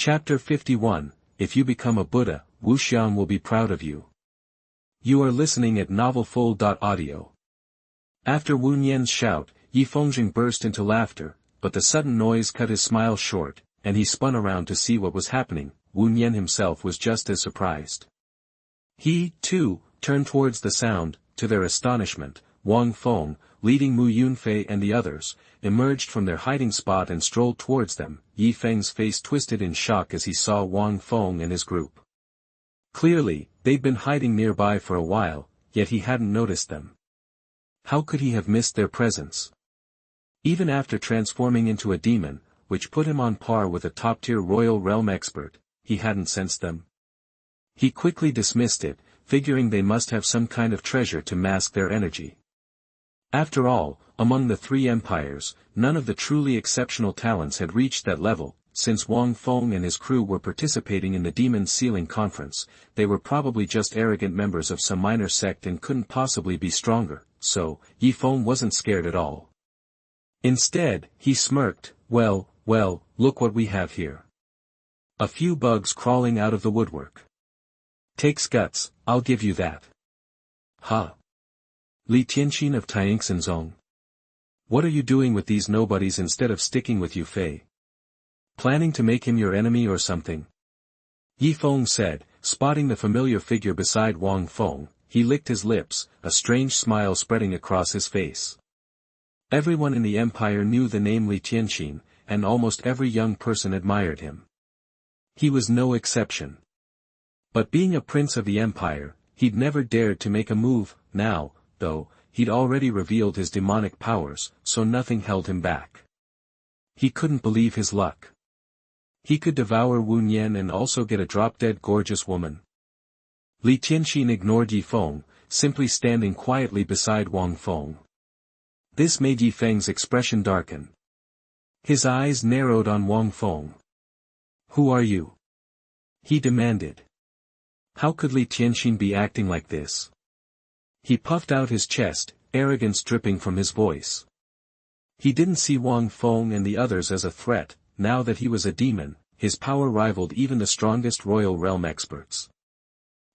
Chapter 51, If you become a Buddha, Wuxiang will be proud of you. You are listening at novelfull.audio. After Wu Nian's shout, Yi Fengjing burst into laughter, but the sudden noise cut his smile short, and he spun around to see what was happening. Wu Nian himself was just as surprised. He, too, turned towards the sound. To their astonishment, Wang Feng, leading Mu Yunfei and the others, emerged from their hiding spot and strolled towards them. Yi Feng's face twisted in shock as he saw Wang Feng and his group. Clearly, they'd been hiding nearby for a while, yet he hadn't noticed them. How could he have missed their presence? Even after transforming into a demon, which put him on par with a top-tier royal realm expert, he hadn't sensed them. He quickly dismissed it, figuring they must have some kind of treasure to mask their energy. After all, among the three empires, none of the truly exceptional talents had reached that level. Since Wang Feng and his crew were participating in the Demon Sealing Conference, they were probably just arrogant members of some minor sect and couldn't possibly be stronger, so, Yi Feng wasn't scared at all. Instead, he smirked, well, look what we have here. A few bugs crawling out of the woodwork. Takes guts, I'll give you that. Ha! Li Tianqin of Xianxianzong. What are you doing with these nobodies instead of sticking with Yu Fei? Planning to make him your enemy or something? Yi Feng said, spotting the familiar figure beside Wang Feng. He licked his lips, a strange smile spreading across his face. Everyone in the empire knew the name Li Tianqin, and almost every young person admired him. He was no exception. But being a prince of the empire, he'd never dared to make a move. Now, though, he'd already revealed his demonic powers, so nothing held him back. He couldn't believe his luck. He could devour Wu Nian and also get a drop-dead gorgeous woman. Li Tianqin ignored Yi Feng, simply standing quietly beside Wang Feng. This made Yi Feng's expression darken. His eyes narrowed on Wang Feng. Who are you? He demanded. How could Li Tianqin be acting like this? He puffed out his chest, arrogance dripping from his voice. He didn't see Wang Feng and the others as a threat. Now that he was a demon, his power rivaled even the strongest royal realm experts.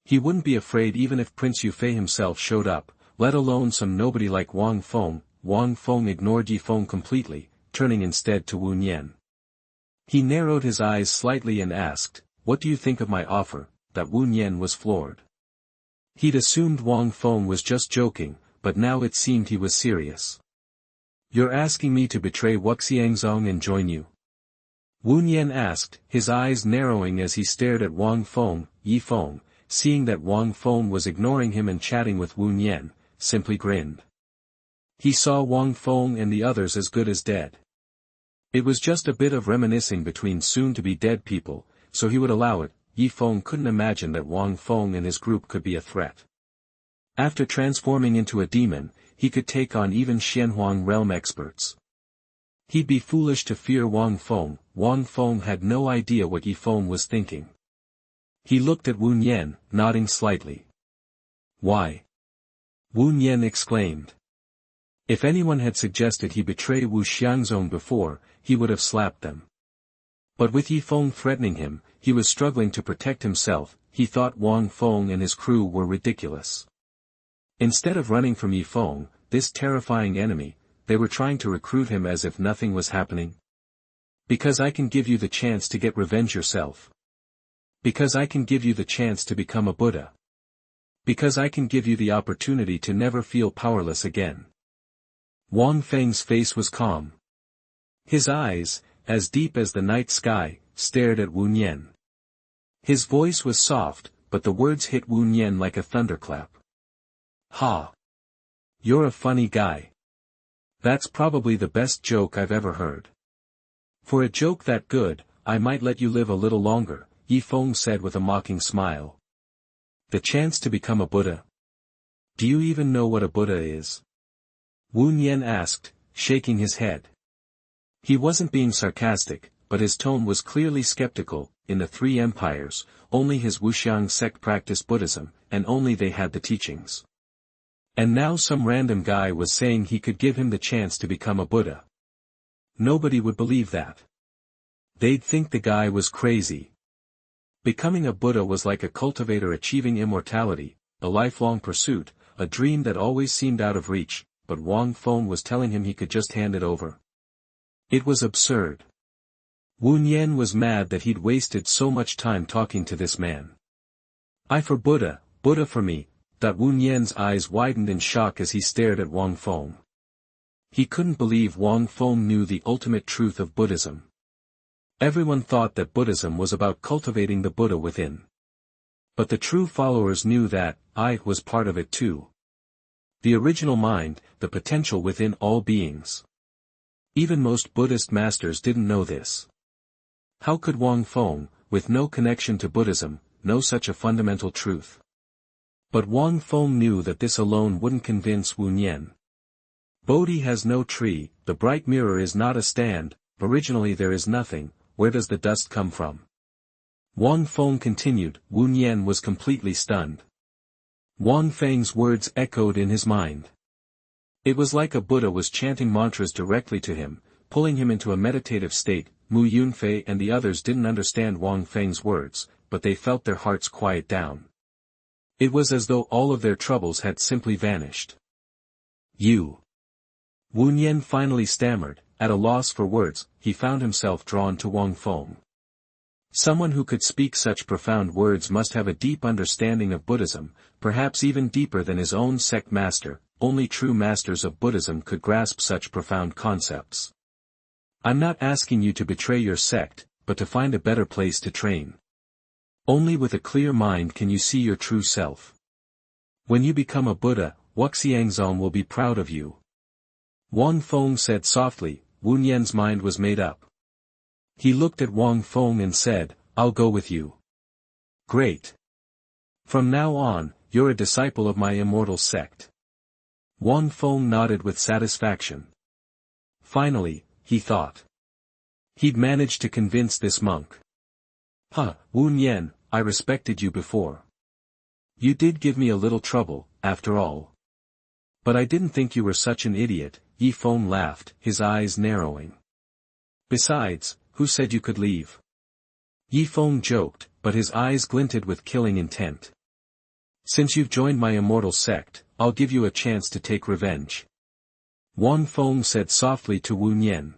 He wouldn't be afraid even if Prince Yufei himself showed up, let alone some nobody like Wang Feng. Wang Feng ignored Yi Feng completely, turning instead to Wu Nian. He narrowed his eyes slightly and asked, "What do you think of my offer?" That Wu Nian was floored. He'd assumed Wang Feng was just joking, but now it seemed he was serious. You're asking me to betray Wuxiang and join you? Wu Nian asked, his eyes narrowing as he stared at Wang Feng. Yi Feng, seeing that Wang Feng was ignoring him and chatting with Wu Nian, simply grinned. He saw Wang Feng and the others as good as dead. It was just a bit of reminiscing between soon-to-be dead people, so he would allow it. Yi Feng couldn't imagine that Wang Feng and his group could be a threat. After transforming into a demon, he could take on even Xuanhuan realm experts. He'd be foolish to fear Wang Feng. Wang Feng had no idea what Yi Feng was thinking. He looked at Wu Nian, nodding slightly. Why? Wu Nian exclaimed. If anyone had suggested he betray Wuxiang before, he would have slapped them. But with Yi Feng threatening him, he was struggling to protect himself. He thought Wang Feng and his crew were ridiculous. Instead of running from Yi Feng, this terrifying enemy, they were trying to recruit him as if nothing was happening. Because I can give you the chance to get revenge yourself. Because I can give you the chance to become a Buddha. Because I can give you the opportunity to never feel powerless again. Wang Feng's face was calm. His eyes, as deep as the night sky, stared at Wu Nian. His voice was soft, but the words hit Wu Nian like a thunderclap. Ha! You're a funny guy. That's probably the best joke I've ever heard. For a joke that good, I might let you live a little longer, Yi Feng said with a mocking smile. The chance to become a Buddha? Do you even know what a Buddha is? Wu Nian asked, shaking his head. He wasn't being sarcastic, but his tone was clearly skeptical. In the three empires, only his Wuxiang sect practiced Buddhism, and only they had the teachings. And now some random guy was saying he could give him the chance to become a Buddha. Nobody would believe that. They'd think the guy was crazy. Becoming a Buddha was like a cultivator achieving immortality, a lifelong pursuit, a dream that always seemed out of reach, but Wang Feng was telling him he could just hand it over. It was absurd. Wu Nian was mad that he'd wasted so much time talking to this man. I for Buddha, Buddha for me. Wu Nian's eyes widened in shock as he stared at Wang Feng. He couldn't believe Wang Feng knew the ultimate truth of Buddhism. Everyone thought that Buddhism was about cultivating the Buddha within. But the true followers knew that I was part of it too. The original mind, the potential within all beings. Even most Buddhist masters didn't know this. How could Wang Feng, with no connection to Buddhism, know such a fundamental truth? But Wang Feng knew that this alone wouldn't convince Wu Nian. Bodhi has no tree, the bright mirror is not a stand, originally there is nothing, where does the dust come from? Wang Feng continued. Wu Nian was completely stunned. Wang Feng's words echoed in his mind. It was like a Buddha was chanting mantras directly to him, pulling him into a meditative state. Mu Yunfei and the others didn't understand Wang Feng's words, but they felt their hearts quiet down. It was as though all of their troubles had simply vanished. You. Wu Nian finally stammered, at a loss for words. He found himself drawn to Wang Feng. Someone who could speak such profound words must have a deep understanding of Buddhism, perhaps even deeper than his own sect master. Only true masters of Buddhism could grasp such profound concepts. I'm not asking you to betray your sect, but to find a better place to train. Only with a clear mind can you see your true self. When you become a Buddha, Wuxiang will be proud of you. Wang Feng said softly. Wu Nian's mind was made up. He looked at Wang Feng and said, I'll go with you. Great. From now on, you're a disciple of my Immortal Sect. Wang Feng nodded with satisfaction. Finally, he thought. He'd managed to convince this monk. Wu Nian, I respected you before. You did give me a little trouble, after all. But I didn't think you were such an idiot. Yi Feng laughed, his eyes narrowing. Besides, who said you could leave? Yi Feng joked, but his eyes glinted with killing intent. Since you've joined my Immortal Sect, I'll give you a chance to take revenge. Wang Feng said softly to Wu Nian.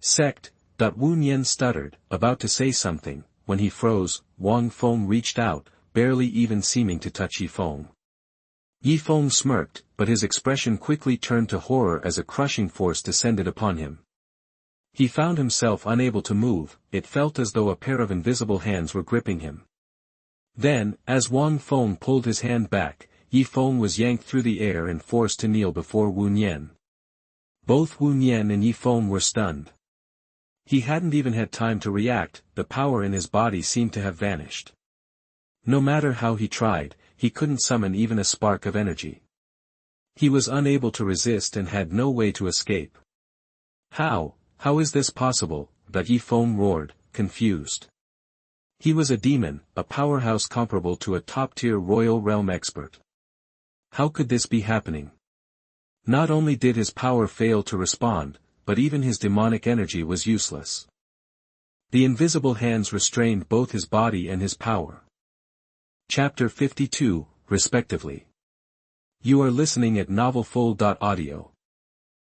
Sect. Wu Nian stuttered, about to say something, when he froze. Wang Feng reached out, barely even seeming to touch Yi Feng. Yi Feng smirked, but his expression quickly turned to horror as a crushing force descended upon him. He found himself unable to move. It felt as though a pair of invisible hands were gripping him. Then, as Wang Feng pulled his hand back, Yi Feng was yanked through the air and forced to kneel before Wu Nian. Both Wu Nian and Yi Feng were stunned. He hadn't even had time to react. The power in his body seemed to have vanished. No matter how he tried, he couldn't summon even a spark of energy. He was unable to resist and had no way to escape. How is this possible? Yi Feng roared, confused. He was a demon, a powerhouse comparable to a top-tier royal realm expert. How could this be happening? Not only did his power fail to respond, but even his demonic energy was useless. The invisible hands restrained both his body and his power. Chapter 52, respectively. You are listening at novelfull.audio.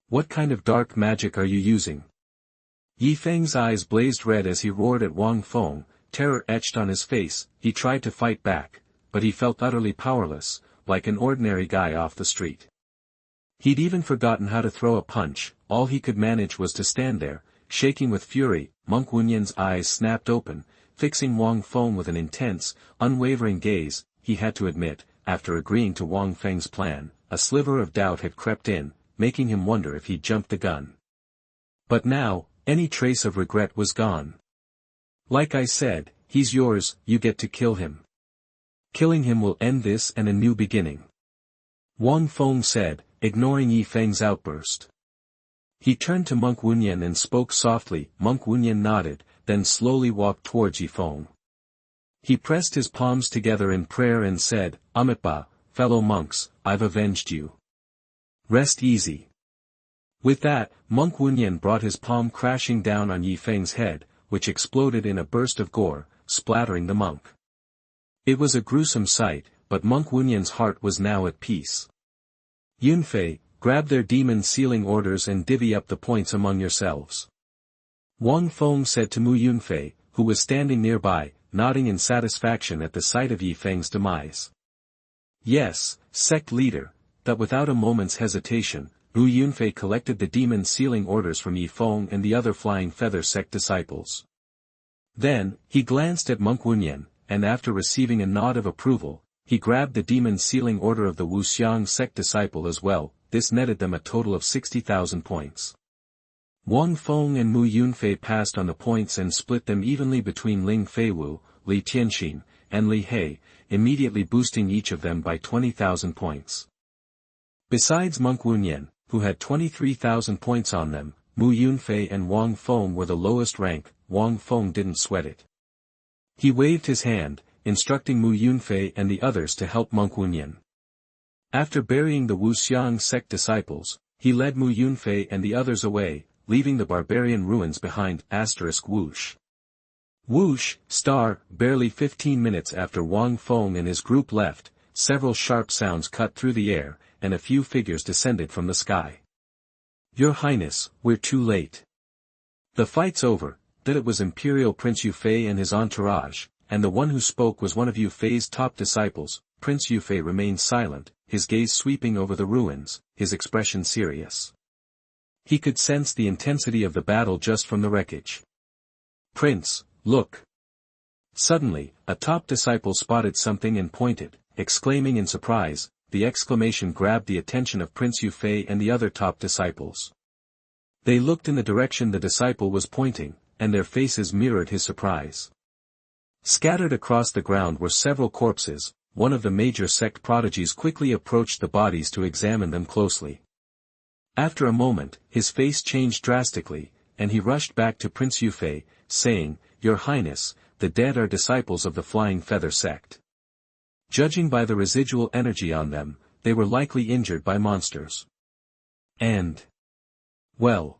What kind of dark magic are you using? Yi Feng's eyes blazed red as he roared at Wang Feng, terror etched on his face. He tried to fight back, but he felt utterly powerless, like an ordinary guy off the street. He'd even forgotten how to throw a punch. All he could manage was to stand there, shaking with fury. Monk Wu Nian's eyes snapped open, fixing Wang Feng with an intense, unwavering gaze. He had to admit, after agreeing to Wang Feng's plan, a sliver of doubt had crept in, making him wonder if he'd jumped the gun. But now, any trace of regret was gone. Like I said, he's yours, you get to kill him. Killing him will end this and a new beginning. Wang Feng said, ignoring Yi Feng's outburst. He turned to Monk Wu Nian and spoke softly. Monk Wu Nian nodded, then slowly walked towards Yi Feng. He pressed his palms together in prayer and said, Amitabha, fellow monks, I've avenged you. Rest easy. With that, Monk Wu Nian brought his palm crashing down on Yi Feng's head. which exploded in a burst of gore, splattering the monk. It was a gruesome sight, but Monk Wunyan's heart was now at peace. Yunfei, grab their demon sealing orders and divvy up the points among yourselves. Wang Feng said to Mu Yunfei, who was standing nearby, nodding in satisfaction at the sight of Yi Feng's demise. Yes, sect leader, that without a moment's hesitation, Mu Yunfei collected the demon sealing orders from Yi Feng and the other Flying Feather sect disciples. Then, he glanced at Monk Wunyan, and after receiving a nod of approval, he grabbed the demon sealing order of the Wuxiang sect disciple as well. This netted them a total of 60,000 points. Wang Feng and Mu Yunfei passed on the points and split them evenly between Ling Feiwu, Li Tianxin, and Li He, immediately boosting each of them by 20,000 points. Besides Monk Wunyan, who had 23,000 points on them, Mu Yunfei and Wang Feng were the lowest rank. Wang Feng didn't sweat it. He waved his hand, instructing Mu Yunfei and the others to help Monk Wunyan. After burying the Wuxiang sect disciples, he led Mu Yunfei and the others away, leaving the barbarian ruins behind. Whoosh. Whoosh, barely 15 minutes after Wang Feng and his group left, several sharp sounds cut through the air, and a few figures descended from the sky. Your Highness, we're too late. The fight's over. That it was Imperial Prince Yufei and his entourage, and the one who spoke was one of Yufei's top disciples. Prince Yufei remained silent, his gaze sweeping over the ruins, his expression serious. He could sense the intensity of the battle just from the wreckage. Prince, look. Suddenly, a top disciple spotted something and pointed, exclaiming in surprise. The exclamation grabbed the attention of Prince Yufei and the other top disciples. They looked in the direction the disciple was pointing, and their faces mirrored his surprise. Scattered across the ground were several corpses. One of the major sect prodigies quickly approached the bodies to examine them closely. After a moment, his face changed drastically, and he rushed back to Prince Yufei, saying, Your Highness, the dead are disciples of the Flying Feather sect. Judging by the residual energy on them, they were likely injured by monsters. And, well,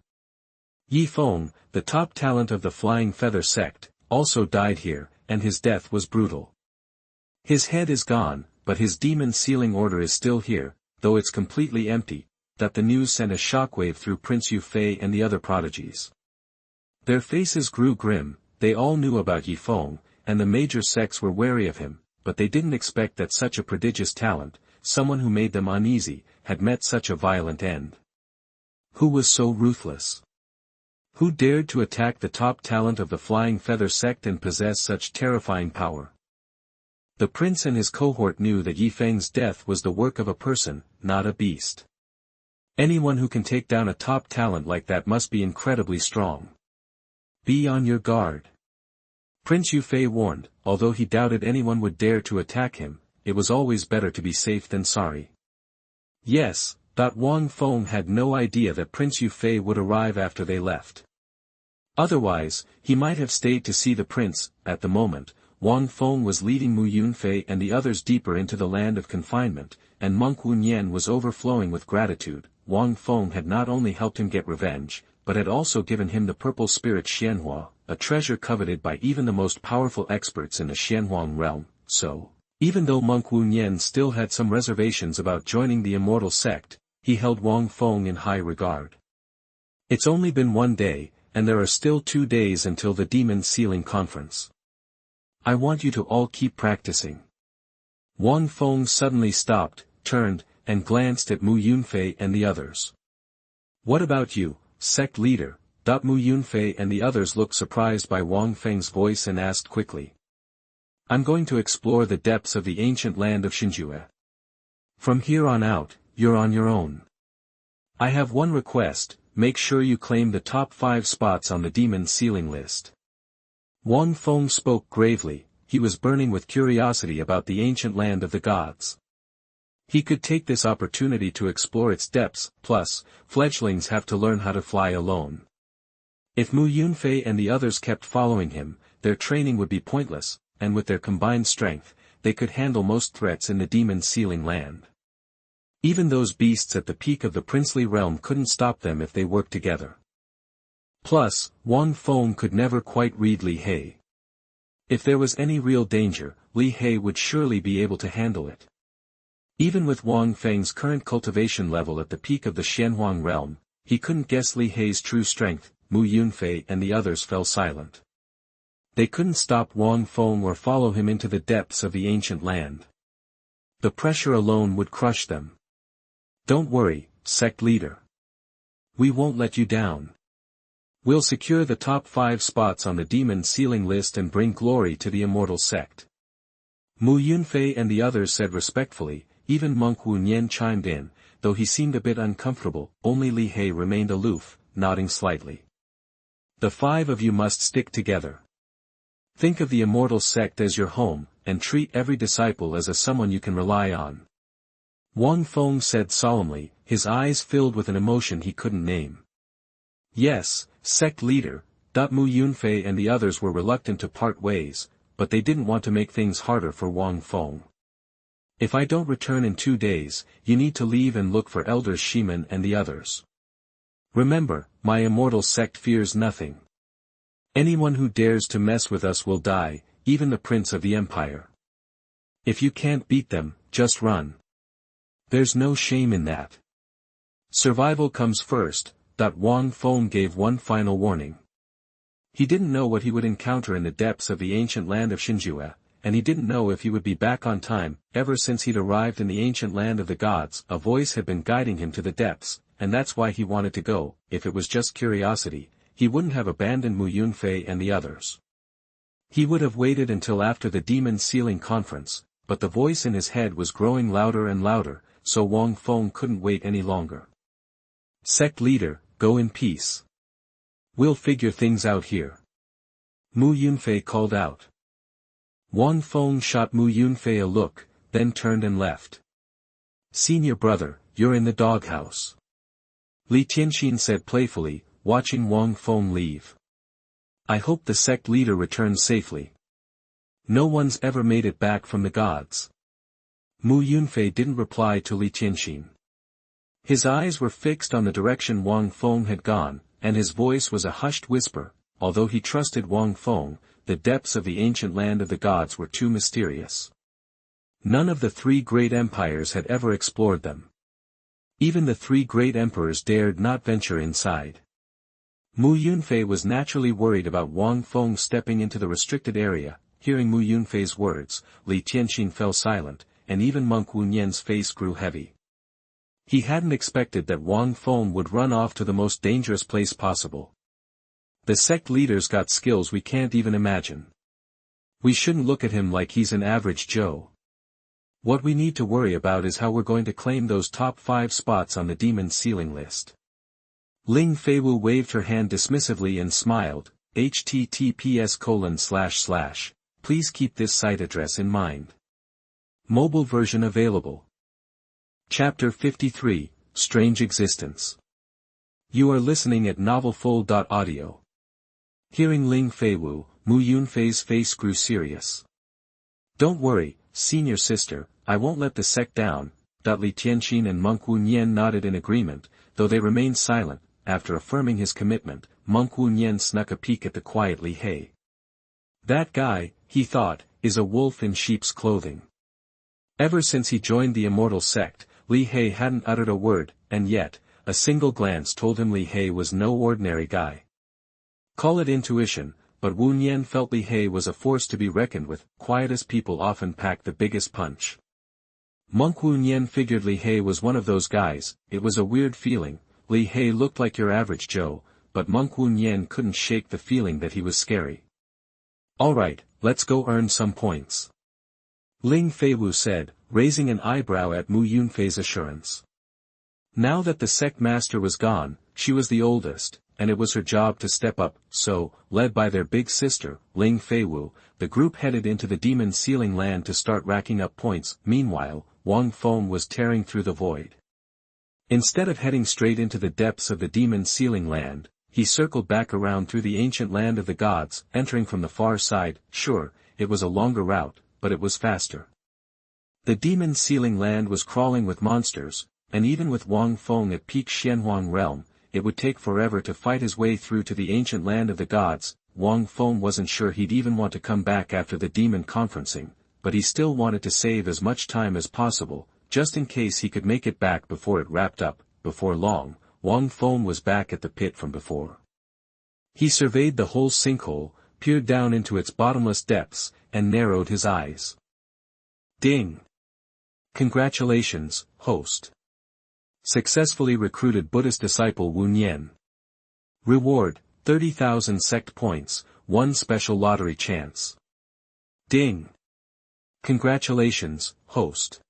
Yi Feng, the top talent of the Flying Feather sect, also died here, and his death was brutal. His head is gone, but his demon sealing order is still here, though it's completely empty. That the news sent a shockwave through Prince Yufei and the other prodigies. Their faces grew grim. They all knew about Yi Feng, and the major sects were wary of him, but they didn't expect that such a prodigious talent, someone who made them uneasy, had met such a violent end. Who was so ruthless? Who dared to attack the top talent of the Flying Feather sect and possess such terrifying power? The prince and his cohort knew that Yi Feng's death was the work of a person, not a beast. Anyone who can take down a top talent like that must be incredibly strong. Be on your guard. Prince Yufei warned. Although he doubted anyone would dare to attack him, it was always better to be safe than sorry. Yes, Wang Feng had no idea that Prince Yufei would arrive after they left. Otherwise, he might have stayed to see the prince. At the moment, Wang Feng was leading Mu Yunfei and the others deeper into the land of confinement, and Monk Wunyan was overflowing with gratitude. Wang Feng had not only helped him get revenge, but had also given him the purple spirit Xuanhuan, a treasure coveted by even the most powerful experts in the Xuanhuan realm. So, even though Monk Wunyan still had some reservations about joining the Immortal Sect, he held Wang Feng in high regard. It's only been one day, and there are still 2 days until the Demon Sealing Conference. I want you to all keep practicing. Wang Feng suddenly stopped, turned, and glanced at Mu Yunfei and the others. What about you, sect leader? Mu Yunfei and the others looked surprised by Wang Feng's voice and asked quickly. I'm going to explore the depths of the ancient land of Xinjue. From here on out, you're on your own. I have one request, make sure you claim the top 5 spots on the demon sealing list. Wang Feng spoke gravely. He was burning with curiosity about the ancient land of the gods. He could take this opportunity to explore its depths. Plus, fledglings have to learn how to fly alone. If Mu Yunfei and the others kept following him, their training would be pointless, and with their combined strength, they could handle most threats in the demon sealing land. Even those beasts at the peak of the princely realm couldn't stop them if they worked together. Plus, Wang Feng could never quite read Li He. If there was any real danger, Li He would surely be able to handle it. Even with Wang Feng's current cultivation level at the peak of the Xuanhuan realm, he couldn't guess Li He's true strength. Mu Yunfei and the others fell silent. They couldn't stop Wang Feng or follow him into the depths of the ancient land. The pressure alone would crush them. Don't worry, sect leader. We won't let you down. We'll secure the top 5 spots on the demon ceiling list and bring glory to the Immortal Sect. Mu Yunfei and the others said respectfully. Even Monk Wuxiang chimed in, though he seemed a bit uncomfortable. Only Li He remained aloof, nodding slightly. The 5 of you must stick together. Think of the Immortal Sect as your home, and treat every disciple as someone you can rely on. Wang Feng said solemnly, his eyes filled with an emotion he couldn't name. Yes, sect leader. Mu Yunfei and the others were reluctant to part ways, but they didn't want to make things harder for Wang Feng. If I don't return in 2 days, you need to leave and look for elders Shiman and the others. Remember, my Immortal Sect fears nothing. Anyone who dares to mess with us will die, even the Prince of the Empire. If you can't beat them, just run. There's no shame in that. Survival comes first. Wang Feng gave one final warning. He didn't know what he would encounter in the depths of the ancient land of Xinjue, and he didn't know if he would be back on time. Ever since he'd arrived in the ancient land of the gods, a voice had been guiding him to the depths, and that's why he wanted to go. If it was just curiosity, he wouldn't have abandoned Mu Yunfei and the others. He would have waited until after the demon ceiling conference, but the voice in his head was growing louder and louder, so Wang Feng couldn't wait any longer. Sect leader, go in peace. We'll figure things out here. Mu Yunfei called out. Wang Feng shot Mu Yunfei a look, then turned and left. Senior brother, you're in the doghouse. Li Tianxin said playfully, watching Wang Feng leave. I hope the sect leader returns safely. No one's ever made it back from the gods. Mu Yunfei didn't reply to Li Tianxin. His eyes were fixed on the direction Wang Feng had gone, and his voice was a hushed whisper. Although he trusted Wang Feng, the depths of the ancient land of the gods were too mysterious. None of the 3 great empires had ever explored them. Even the 3 great emperors dared not venture inside. Mu Yunfei was naturally worried about Wang Feng stepping into the restricted area. Hearing Mu Yunfei's words, Li Tianxin fell silent, and even Monk Wuxiang's face grew heavy. He hadn't expected that Wang Feng would run off to the most dangerous place possible. The sect leader's got skills we can't even imagine. We shouldn't look at him like he's an average Joe. What we need to worry about is how we're going to claim those top 5 spots on the demon ceiling list. Ling Feiwu waved her hand dismissively and smiled. https:// Please keep this site address in mind. Mobile version available. Chapter 53, Strange Existence. You are listening at novelfull.audio. Hearing Ling Feiwu, Mu Yunfei's face grew serious. Don't worry, senior sister, I won't let the sect down. Li Tianxin and Monk Wuxiang nodded in agreement, though they remained silent. After affirming his commitment, Monk Wuxiang snuck a peek at the quiet Li He. That guy, he thought, is a wolf in sheep's clothing. Ever since he joined the Immortal Sect, Li He hadn't uttered a word, and yet, a single glance told him Li He was no ordinary guy. Call it intuition, but Wuxiang felt Li He was a force to be reckoned with. Quietest people often pack the biggest punch. Monk Wuxiang figured Li He was one of those guys. It was a weird feeling. Li He looked like your average Joe, but Monk Wuxiang couldn't shake the feeling that he was scary. Alright, let's go earn some points. Ling Feiwu said, raising an eyebrow at Mu Yunfei's assurance. Now that the sect master was gone, she was the oldest, and it was her job to step up, so, led by their big sister, Ling Feiwu, the group headed into the demon ceiling land to start racking up points. Meanwhile, Wang Feng was tearing through the void. Instead of heading straight into the depths of the demon ceiling land, he circled back around through the ancient land of the gods, entering from the far side. Sure, it was a longer route, but it was faster. The demon ceiling land was crawling with monsters, and even with Wang Feng at peak Xuanhuan realm, it would take forever to fight his way through to the ancient land of the gods. Wang Feng wasn't sure he'd even want to come back after the demon conferencing, but he still wanted to save as much time as possible, just in case he could make it back before it wrapped up. Before long, Wang Feng was back at the pit from before. He surveyed the whole sinkhole, peered down into its bottomless depths, and narrowed his eyes. Ding! Congratulations, host. Successfully recruited Buddhist disciple Wuxiang. Reward, 30,000 sect points, 1 special lottery chance. Ding! Congratulations, host.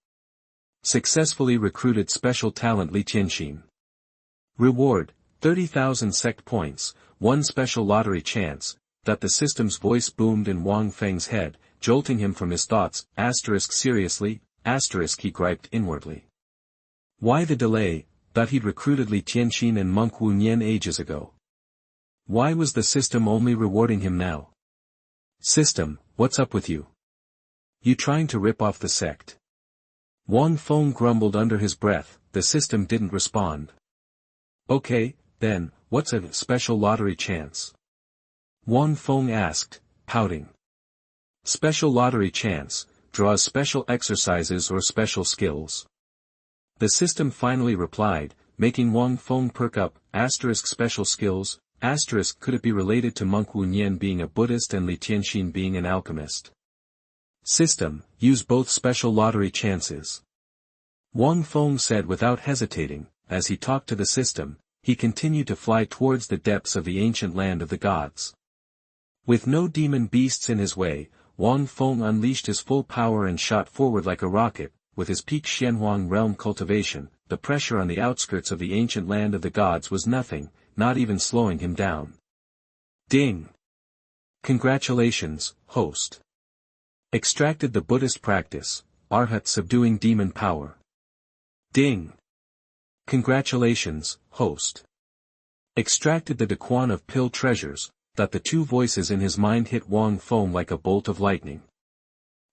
Successfully recruited special talent Li Tianxin. Reward, 30,000 sect points, 1 special lottery chance. The system's voice boomed in Wang Feng's head, jolting him from his thoughts. Seriously? He griped inwardly. Why the delay? Thought he'd recruited Li Tianxin and monk Wuxiang ages ago. Why was the system only rewarding him now? System, what's up with you? You trying to rip off the sect? Wang Feng grumbled under his breath. The system didn't respond. Okay, then, what's a special lottery chance? Wang Feng asked, pouting. Special lottery chance, draws special exercises or special skills. The system finally replied, making Wang Feng perk up. Special skills, could it be related to monk Wuxiang being a Buddhist and Li Tianxin being an alchemist? System, use both special lottery chances. Wang Feng said without hesitating. As he talked to the system, he continued to fly towards the depths of the ancient land of the gods. With no demon beasts in his way, Wang Feng unleashed his full power and shot forward like a rocket. With his peak Xuanhuan realm cultivation, the pressure on the outskirts of the ancient land of the gods was nothing, not even slowing him down. Ding! Congratulations, host. Extracted the Buddhist practice, Arhat subduing demon power. Ding! Congratulations, host. Extracted the Daquan of pill treasures. The 2 voices in his mind hit Wang Feng like a bolt of lightning.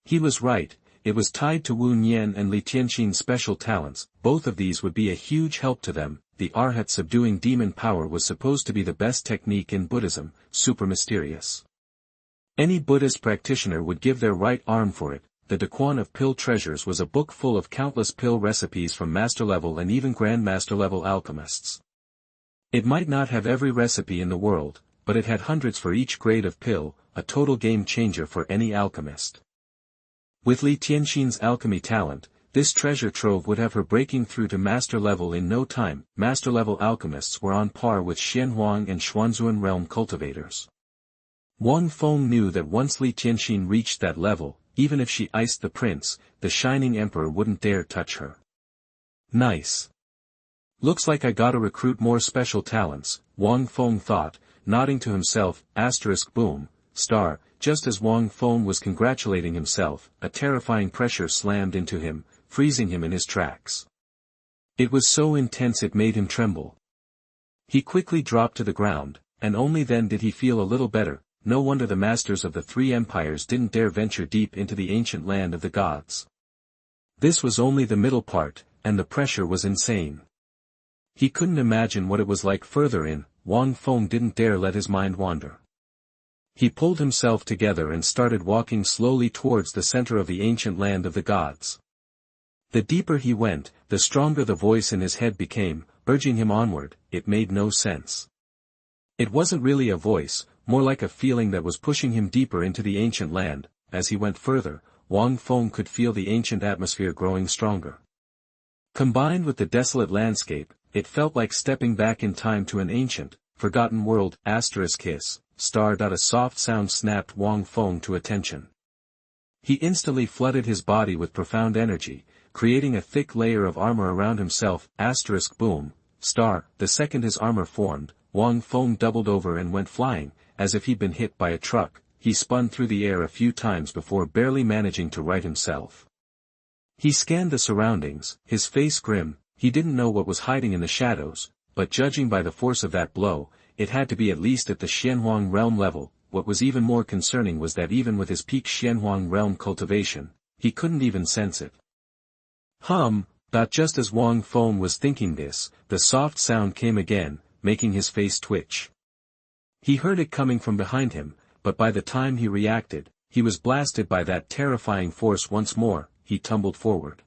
He was right, it was tied to Wuxiang and Li Tianxin's special talents. Both of these would be a huge help to them. The Arhat subduing demon power was supposed to be the best technique in Buddhism, super mysterious. Any Buddhist practitioner would give their right arm for it. The Daquan of Pill Treasures was a book full of countless pill recipes from master-level and even grandmaster-level alchemists. It might not have every recipe in the world, but it had hundreds for each grade of pill, a total game-changer for any alchemist. With Li Tianxin's alchemy talent, this treasure trove would have her breaking through to master level in no time. Master-level alchemists were on par with Shenhuan and Xuanhuan realm cultivators. Wang Feng knew that once Li Tianxin reached that level, even if she iced the prince, the Shining Emperor wouldn't dare touch her. Nice. Looks like I gotta recruit more special talents, Wang Feng thought, nodding to himself. Boom, star. Just as Wang Feng was congratulating himself, a terrifying pressure slammed into him, freezing him in his tracks. It was so intense it made him tremble. He quickly dropped to the ground, and only then did he feel a little better. No wonder the masters of the 3 empires didn't dare venture deep into the ancient land of the gods. This was only the middle part, and the pressure was insane. He couldn't imagine what it was like further in. Wang Feng didn't dare let his mind wander. He pulled himself together and started walking slowly towards the center of the ancient land of the gods. The deeper he went, the stronger the voice in his head became, urging him onward. It made no sense. It wasn't really a voice, more like a feeling that was pushing him deeper into the ancient land. As he went further, Wang Feng could feel the ancient atmosphere growing stronger. Combined with the desolate landscape, it felt like stepping back in time to an ancient, forgotten world. Kiss, star. A soft sound snapped Wang Feng to attention. He instantly flooded his body with profound energy, creating a thick layer of armor around himself. Boom, star. The second his armor formed, Wang Feng doubled over and went flying, as if he'd been hit by a truck. He spun through the air a few times before barely managing to right himself. He scanned the surroundings, his face grim. He didn't know what was hiding in the shadows, but judging by the force of that blow, it had to be at least at the Xuanhuan realm level. What was even more concerning was that even with his peak Xuanhuan realm cultivation, he couldn't even sense it. Just as Wang Feng was thinking this, the soft sound came again. making his face twitch. He heard it coming from behind him, but by the time he reacted, he was blasted by that terrifying force once more. He tumbled forward.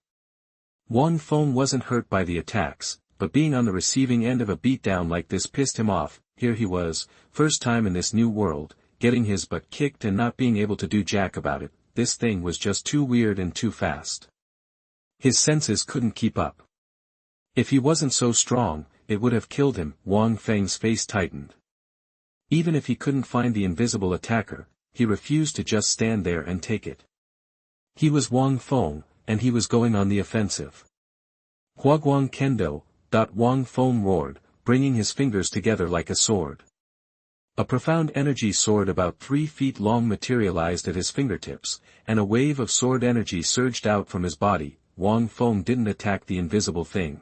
Wang Feng wasn't hurt by the attacks, but being on the receiving end of a beatdown like this pissed him off. Here he was, first time in this new world, getting his butt kicked and not being able to do jack about it. This thing was just too weird and too fast. His senses couldn't keep up. If he wasn't so strong, it would have killed him. Wang Feng's face tightened. Even if he couldn't find the invisible attacker, he refused to just stand there and take it. He was Wang Feng, and he was going on the offensive. Huaguang Kendo. Wang Feng roared, bringing his fingers together like a sword. A profound energy sword about 3 feet long materialized at his fingertips, and a wave of sword energy surged out from his body. Wang Feng didn't attack the invisible thing.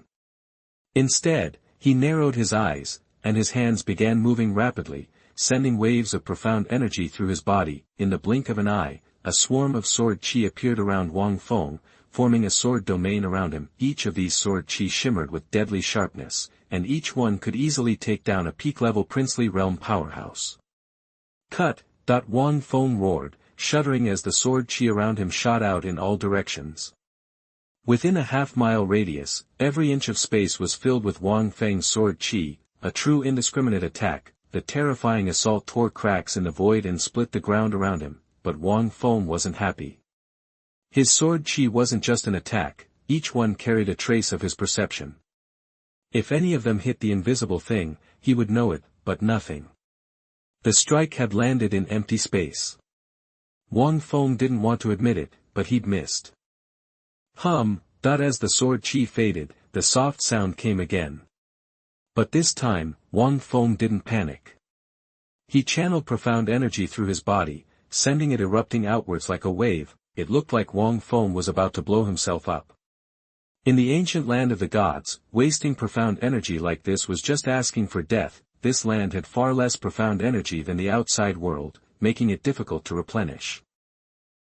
Instead, he narrowed his eyes, and his hands began moving rapidly, sending waves of profound energy through his body. In the blink of an eye, a swarm of sword chi appeared around Wang Feng, forming a sword domain around him. Each of these sword chi shimmered with deadly sharpness, and each one could easily take down a peak-level princely realm powerhouse. Cut! Wang Feng roared, shuddering as the sword chi around him shot out in all directions. Within a half-mile radius, every inch of space was filled with Wang Feng's sword chi, a true indiscriminate attack. The terrifying assault tore cracks in the void and split the ground around him, but Wang Feng wasn't happy. His sword chi wasn't just an attack, each one carried a trace of his perception. If any of them hit the invisible thing, he would know it, but nothing. The strike had landed in empty space. Wang Feng didn't want to admit it, but he'd missed. As the sword chi faded, the soft sound came again. But this time, Wang Feng didn't panic. He channeled profound energy through his body, sending it erupting outwards like a wave. It looked like Wang Feng was about to blow himself up. In the ancient land of the gods, wasting profound energy like this was just asking for death. This land had far less profound energy than the outside world, making it difficult to replenish.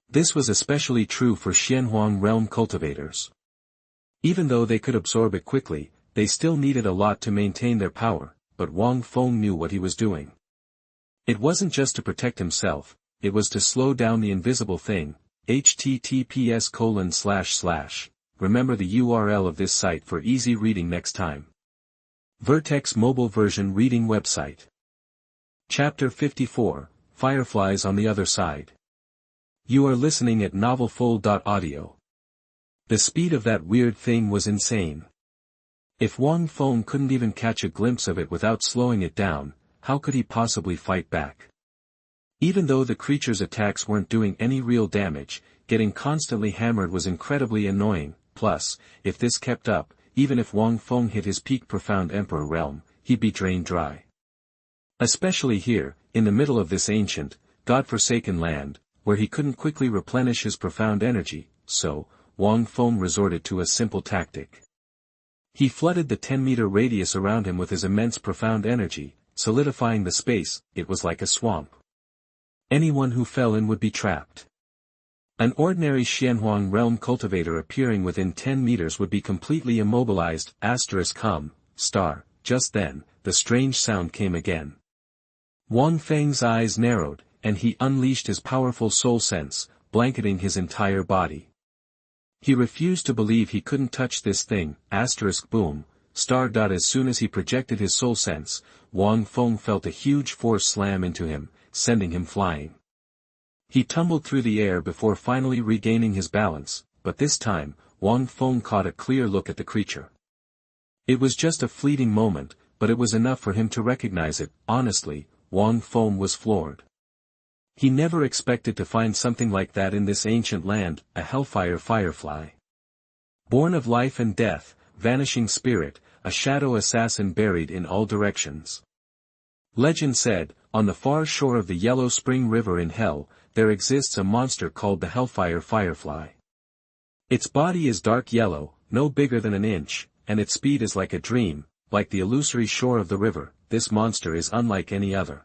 This was especially true for Xuanhuan realm cultivators. Even though they could absorb it quickly, they still needed a lot to maintain their power, but Wang Feng knew what he was doing. It wasn't just to protect himself, it was to slow down the invisible thing. https:// Remember the URL of this site for easy reading next time. Vertex mobile version reading website. Chapter 54, Fireflies on the Other Side. You are listening at novelfull.audio. The speed of that weird thing was insane. If Wang Feng couldn't even catch a glimpse of it without slowing it down, how could he possibly fight back? Even though the creature's attacks weren't doing any real damage, getting constantly hammered was incredibly annoying. Plus, if this kept up, even if Wang Feng hit his peak profound emperor realm, he'd be drained dry. Especially here, in the middle of this ancient, god-forsaken land, where he couldn't quickly replenish his profound energy, so, Wang Feng resorted to a simple tactic. He flooded the 10-meter radius around him with his immense profound energy, solidifying the space. It was like a swamp. Anyone who fell in would be trapped. An ordinary Xuanhuan realm cultivator appearing within 10 meters would be completely immobilized. Just then, the strange sound came again. Wang Feng's eyes narrowed, and he unleashed his powerful soul sense, blanketing his entire body. He refused to believe he couldn't touch this thing. Boom. As soon as he projected his soul sense, Wang Feng felt a huge force slam into him, sending him flying. He tumbled through the air before finally regaining his balance, but this time, Wang Feng caught a clear look at the creature. It was just a fleeting moment, but it was enough for him to recognize it. Honestly, Wang Feng was floored. He never expected to find something like that in this ancient land, a hellfire firefly. Born of life and death, vanishing spirit, a shadow assassin buried in all directions. Legend said, on the far shore of the Yellow Spring River in Hell, there exists a monster called the Hellfire Firefly. Its body is dark yellow, no bigger than an inch, and its speed is like a dream. Like the illusory shore of the river, this monster is unlike any other.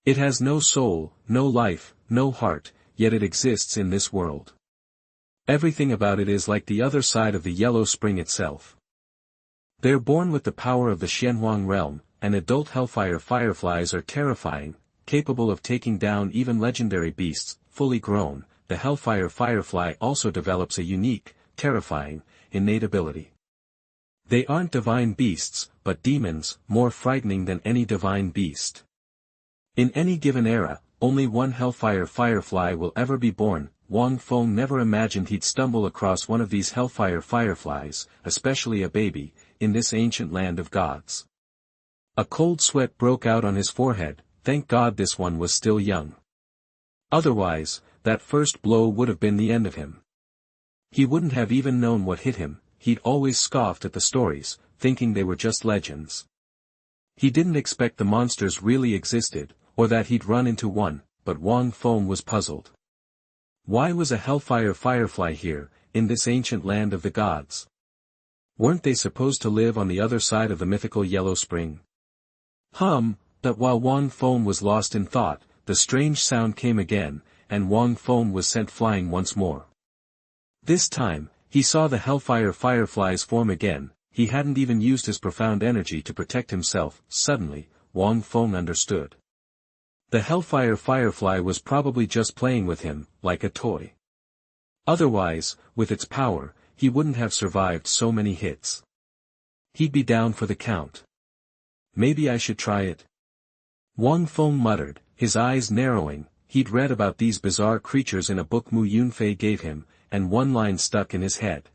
It has no soul, no life, no heart, yet it exists in this world. Everything about it is like the other side of the Yellow Spring itself. They're born with the power of the Xuanhuan realm, and adult Hellfire Fireflies are terrifying, capable of taking down even legendary beasts. Fully grown, the Hellfire Firefly also develops a unique, terrifying, innate ability. They aren't divine beasts, but demons, more frightening than any divine beast. In any given era, only one Hellfire Firefly will ever be born. Wang Feng never imagined he'd stumble across one of these Hellfire Fireflies, especially a baby, in this ancient land of gods. A cold sweat broke out on his forehead. Thank God this one was still young. Otherwise, that first blow would have been the end of him. He wouldn't have even known what hit him. He'd always scoffed at the stories, thinking they were just legends. He didn't expect the monsters really existed, or that he'd run into one, but Wang Feng was puzzled. Why was a Hellfire Firefly here, in this ancient land of the gods? Weren't they supposed to live on the other side of the mythical Yellow Spring? But while Wang Feng was lost in thought, the strange sound came again, and Wang Feng was sent flying once more. This time, he saw the Hellfire Fireflies form again. He hadn't even used his profound energy to protect himself. Suddenly, Wang Feng understood. The Hellfire Firefly was probably just playing with him, like a toy. Otherwise, with its power, he wouldn't have survived so many hits. He'd be down for the count. Maybe I should try it. Wang Feng muttered, his eyes narrowing. He'd read about these bizarre creatures in a book Mu Yunfei gave him, and one line stuck in his head.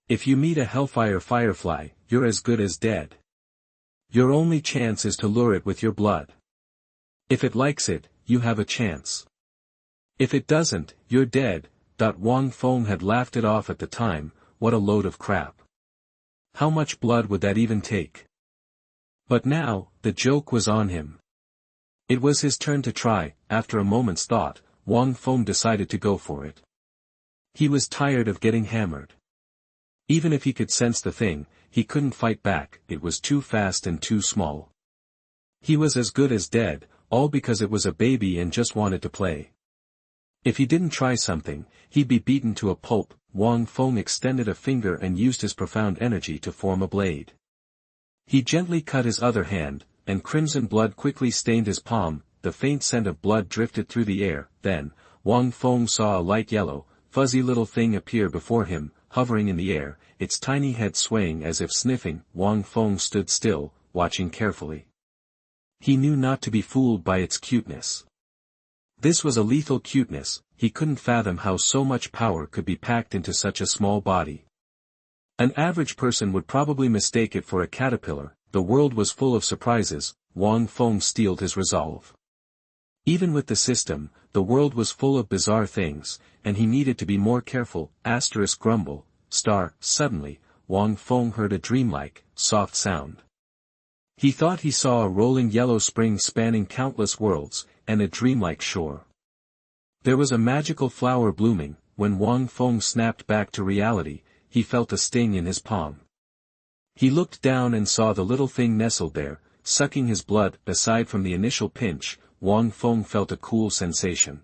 If you meet a Hellfire Firefly, you're as good as dead. Your only chance is to lure it with your blood. If it likes it, you have a chance. If it doesn't, you're dead. Wang Feng had laughed it off at the time. What a load of crap. How much blood would that even take? But now, the joke was on him. It was his turn to try. After a moment's thought, Wang Feng decided to go for it. He was tired of getting hammered. Even if he could sense the thing, he couldn't fight back. It was too fast and too small. He was as good as dead, all because it was a baby and just wanted to play. If he didn't try something, he'd be beaten to a pulp. Wang Feng extended a finger and used his profound energy to form a blade. He gently cut his other hand, and crimson blood quickly stained his palm. The faint scent of blood drifted through the air. Then, Wang Feng saw a light yellow, fuzzy little thing appear before him, hovering in the air, its tiny head swaying as if sniffing. Wang Feng stood still, watching carefully. He knew not to be fooled by its cuteness. This was a lethal cuteness. He couldn't fathom how so much power could be packed into such a small body. An average person would probably mistake it for a caterpillar. The world was full of surprises. Wang Feng steeled his resolve. Even with the system, the world was full of bizarre things, and he needed to be more careful. Grumble, star. Suddenly, Wang Feng heard a dreamlike, soft sound. He thought he saw a rolling yellow spring spanning countless worlds, and a dreamlike shore. There was a magical flower blooming. When Wang Feng snapped back to reality, he felt a sting in his palm. He looked down and saw the little thing nestled there, sucking his blood. Aside from the initial pinch, Wang Feng felt a cool sensation.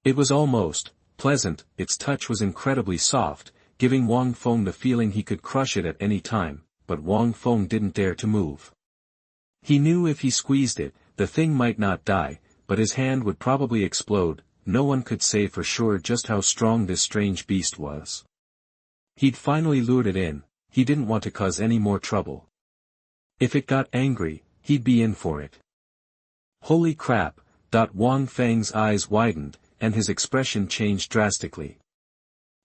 It was almost pleasant. Its touch was incredibly soft, giving Wang Feng the feeling he could crush it at any time, but Wang Feng didn't dare to move. He knew if he squeezed it, the thing might not die, but his hand would probably explode. No one could say for sure just how strong this strange beast was. He'd finally lured it in. He didn't want to cause any more trouble. If it got angry, he'd be in for it. Holy crap! Wang Feng's eyes widened, and his expression changed drastically.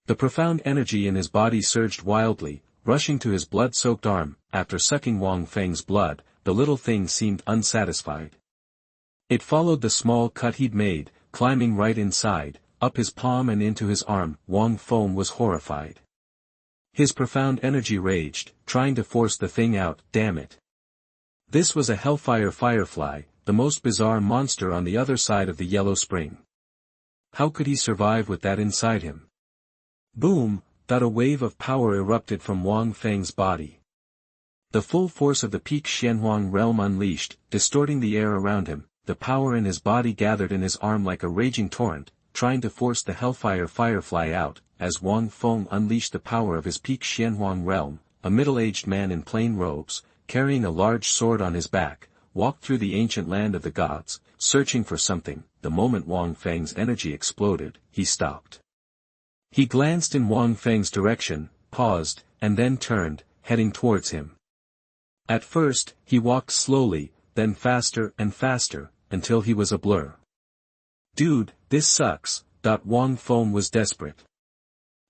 The profound energy in his body surged wildly, rushing to his blood-soaked arm. After sucking Wang Feng's blood, the little thing seemed unsatisfied. It followed the small cut he'd made, climbing right inside, up his palm and into his arm. Wang Feng was horrified. His profound energy raged, trying to force the thing out. Damn it. This was a Hellfire Firefly, the most bizarre monster on the other side of the Yellow Spring. How could he survive with that inside him? Boom! A wave of power erupted from Wang Feng's body. The full force of the peak Xuanhuan realm unleashed, distorting the air around him. The power in his body gathered in his arm like a raging torrent, trying to force the Hellfire Firefly out. As Wang Feng unleashed the power of his peak Xuanhuan realm, a middle-aged man in plain robes, carrying a large sword on his back, walked through the ancient land of the gods, searching for something. The moment Wang Feng's energy exploded, he stopped. He glanced in Wang Feng's direction, paused, and then turned, heading towards him. At first, he walked slowly, then faster and faster, until he was a blur. "Dude, this sucks," Wang Feng was desperate.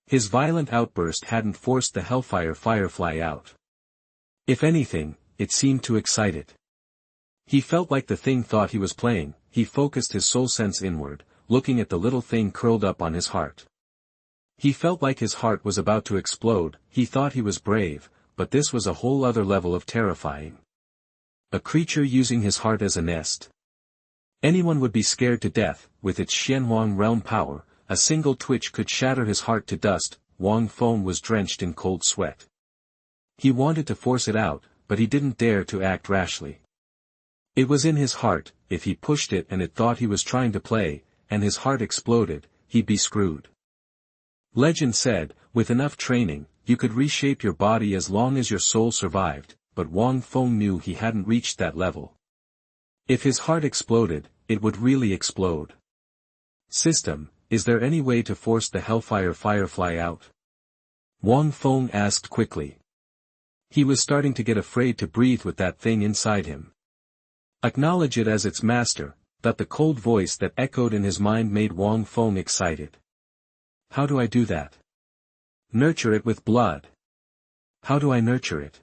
His violent outburst hadn't forced the Hellfire Firefly out. If anything, it seemed to excite it. He felt like the thing thought he was playing. He focused his soul sense inward, looking at the little thing curled up on his heart. He felt like his heart was about to explode. He thought he was brave, but this was a whole other level of terrifying. A creature using his heart as a nest. Anyone would be scared to death. With its Xuanhuan realm power, a single twitch could shatter his heart to dust. Wang Feng was drenched in cold sweat. He wanted to force it out, but he didn't dare to act rashly. It was in his heart. If he pushed it and it thought he was trying to play, and his heart exploded, he'd be screwed. Legend said, with enough training, you could reshape your body as long as your soul survived, but Wang Feng knew he hadn't reached that level. If his heart exploded, it would really explode. "System, is there any way to force the Hellfire Firefly out?" Wang Feng asked quickly. He was starting to get afraid to breathe with that thing inside him. "Acknowledge it as its master," but the cold voice that echoed in his mind made Wang Feng excited. "How do I do that?" "Nurture it with blood." "How do I nurture it?"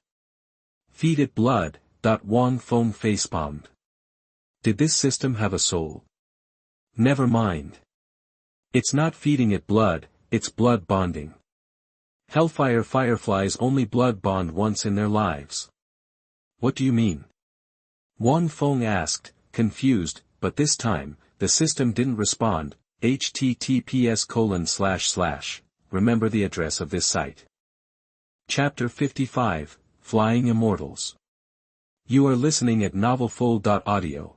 "Feed it blood." Wang Feng facepalmed. Did this system have a soul? Never mind. It's not feeding it blood, it's blood bonding. Hellfire Fireflies only blood bond once in their lives. What do you mean? Wang Feng asked, confused, but this time, the system didn't respond. https:// Remember the address of this site. Chapter 55, Flying Immortals. You are listening at novelfull.audio.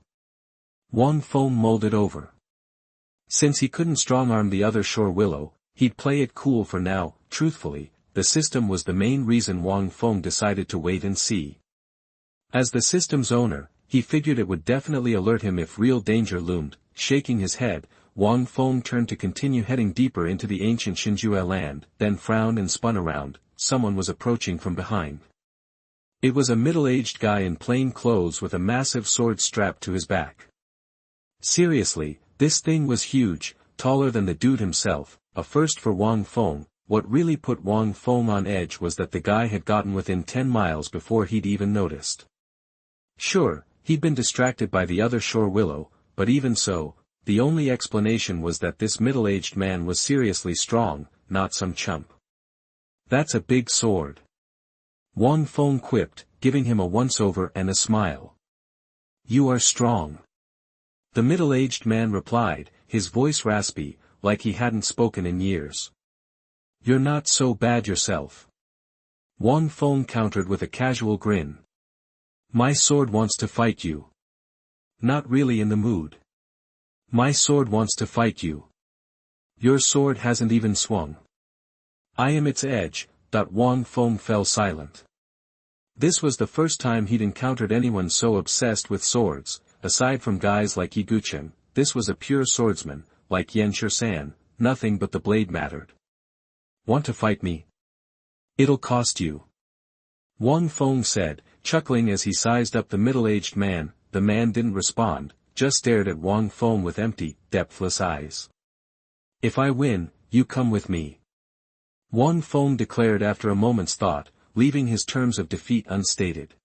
Wang Feng mulled it over. Since he couldn't strong-arm the other shore willow, he'd play it cool for now. Truthfully, the system was the main reason Wang Feng decided to wait and see. As the system's owner, he figured it would definitely alert him if real danger loomed. Shaking his head, Wang Feng turned to continue heading deeper into the ancient Xinjue land, then frowned and spun around. Someone was approaching from behind. It was a middle-aged guy in plain clothes with a massive sword strapped to his back. Seriously, this thing was huge, taller than the dude himself, a first for Wang Feng. What really put Wang Feng on edge was that the guy had gotten within 10 miles before he'd even noticed. Sure, he'd been distracted by the other shore willow, but even so, the only explanation was that this middle-aged man was seriously strong, not some chump. "That's a big sword," Wang Feng quipped, giving him a once-over and a smile. "You are strong," the middle-aged man replied, his voice raspy, like he hadn't spoken in years. "You're not so bad yourself," Wang Feng countered with a casual grin. "My sword wants to fight you." "Not really in the mood." "My sword wants to fight you." "Your sword hasn't even swung." "I am its edge." Wang Feng fell silent. This was the first time he'd encountered anyone so obsessed with swords. Aside from guys like Wuxiang, this was a pure swordsman, like Yan Shisan. Nothing but the blade mattered. "Want to fight me? It'll cost you," Wang Feng said, chuckling as he sized up the middle-aged man. The man didn't respond, just stared at Wang Feng with empty, depthless eyes. "If I win, you come with me," Wang Feng declared after a moment's thought, leaving his terms of defeat unstated.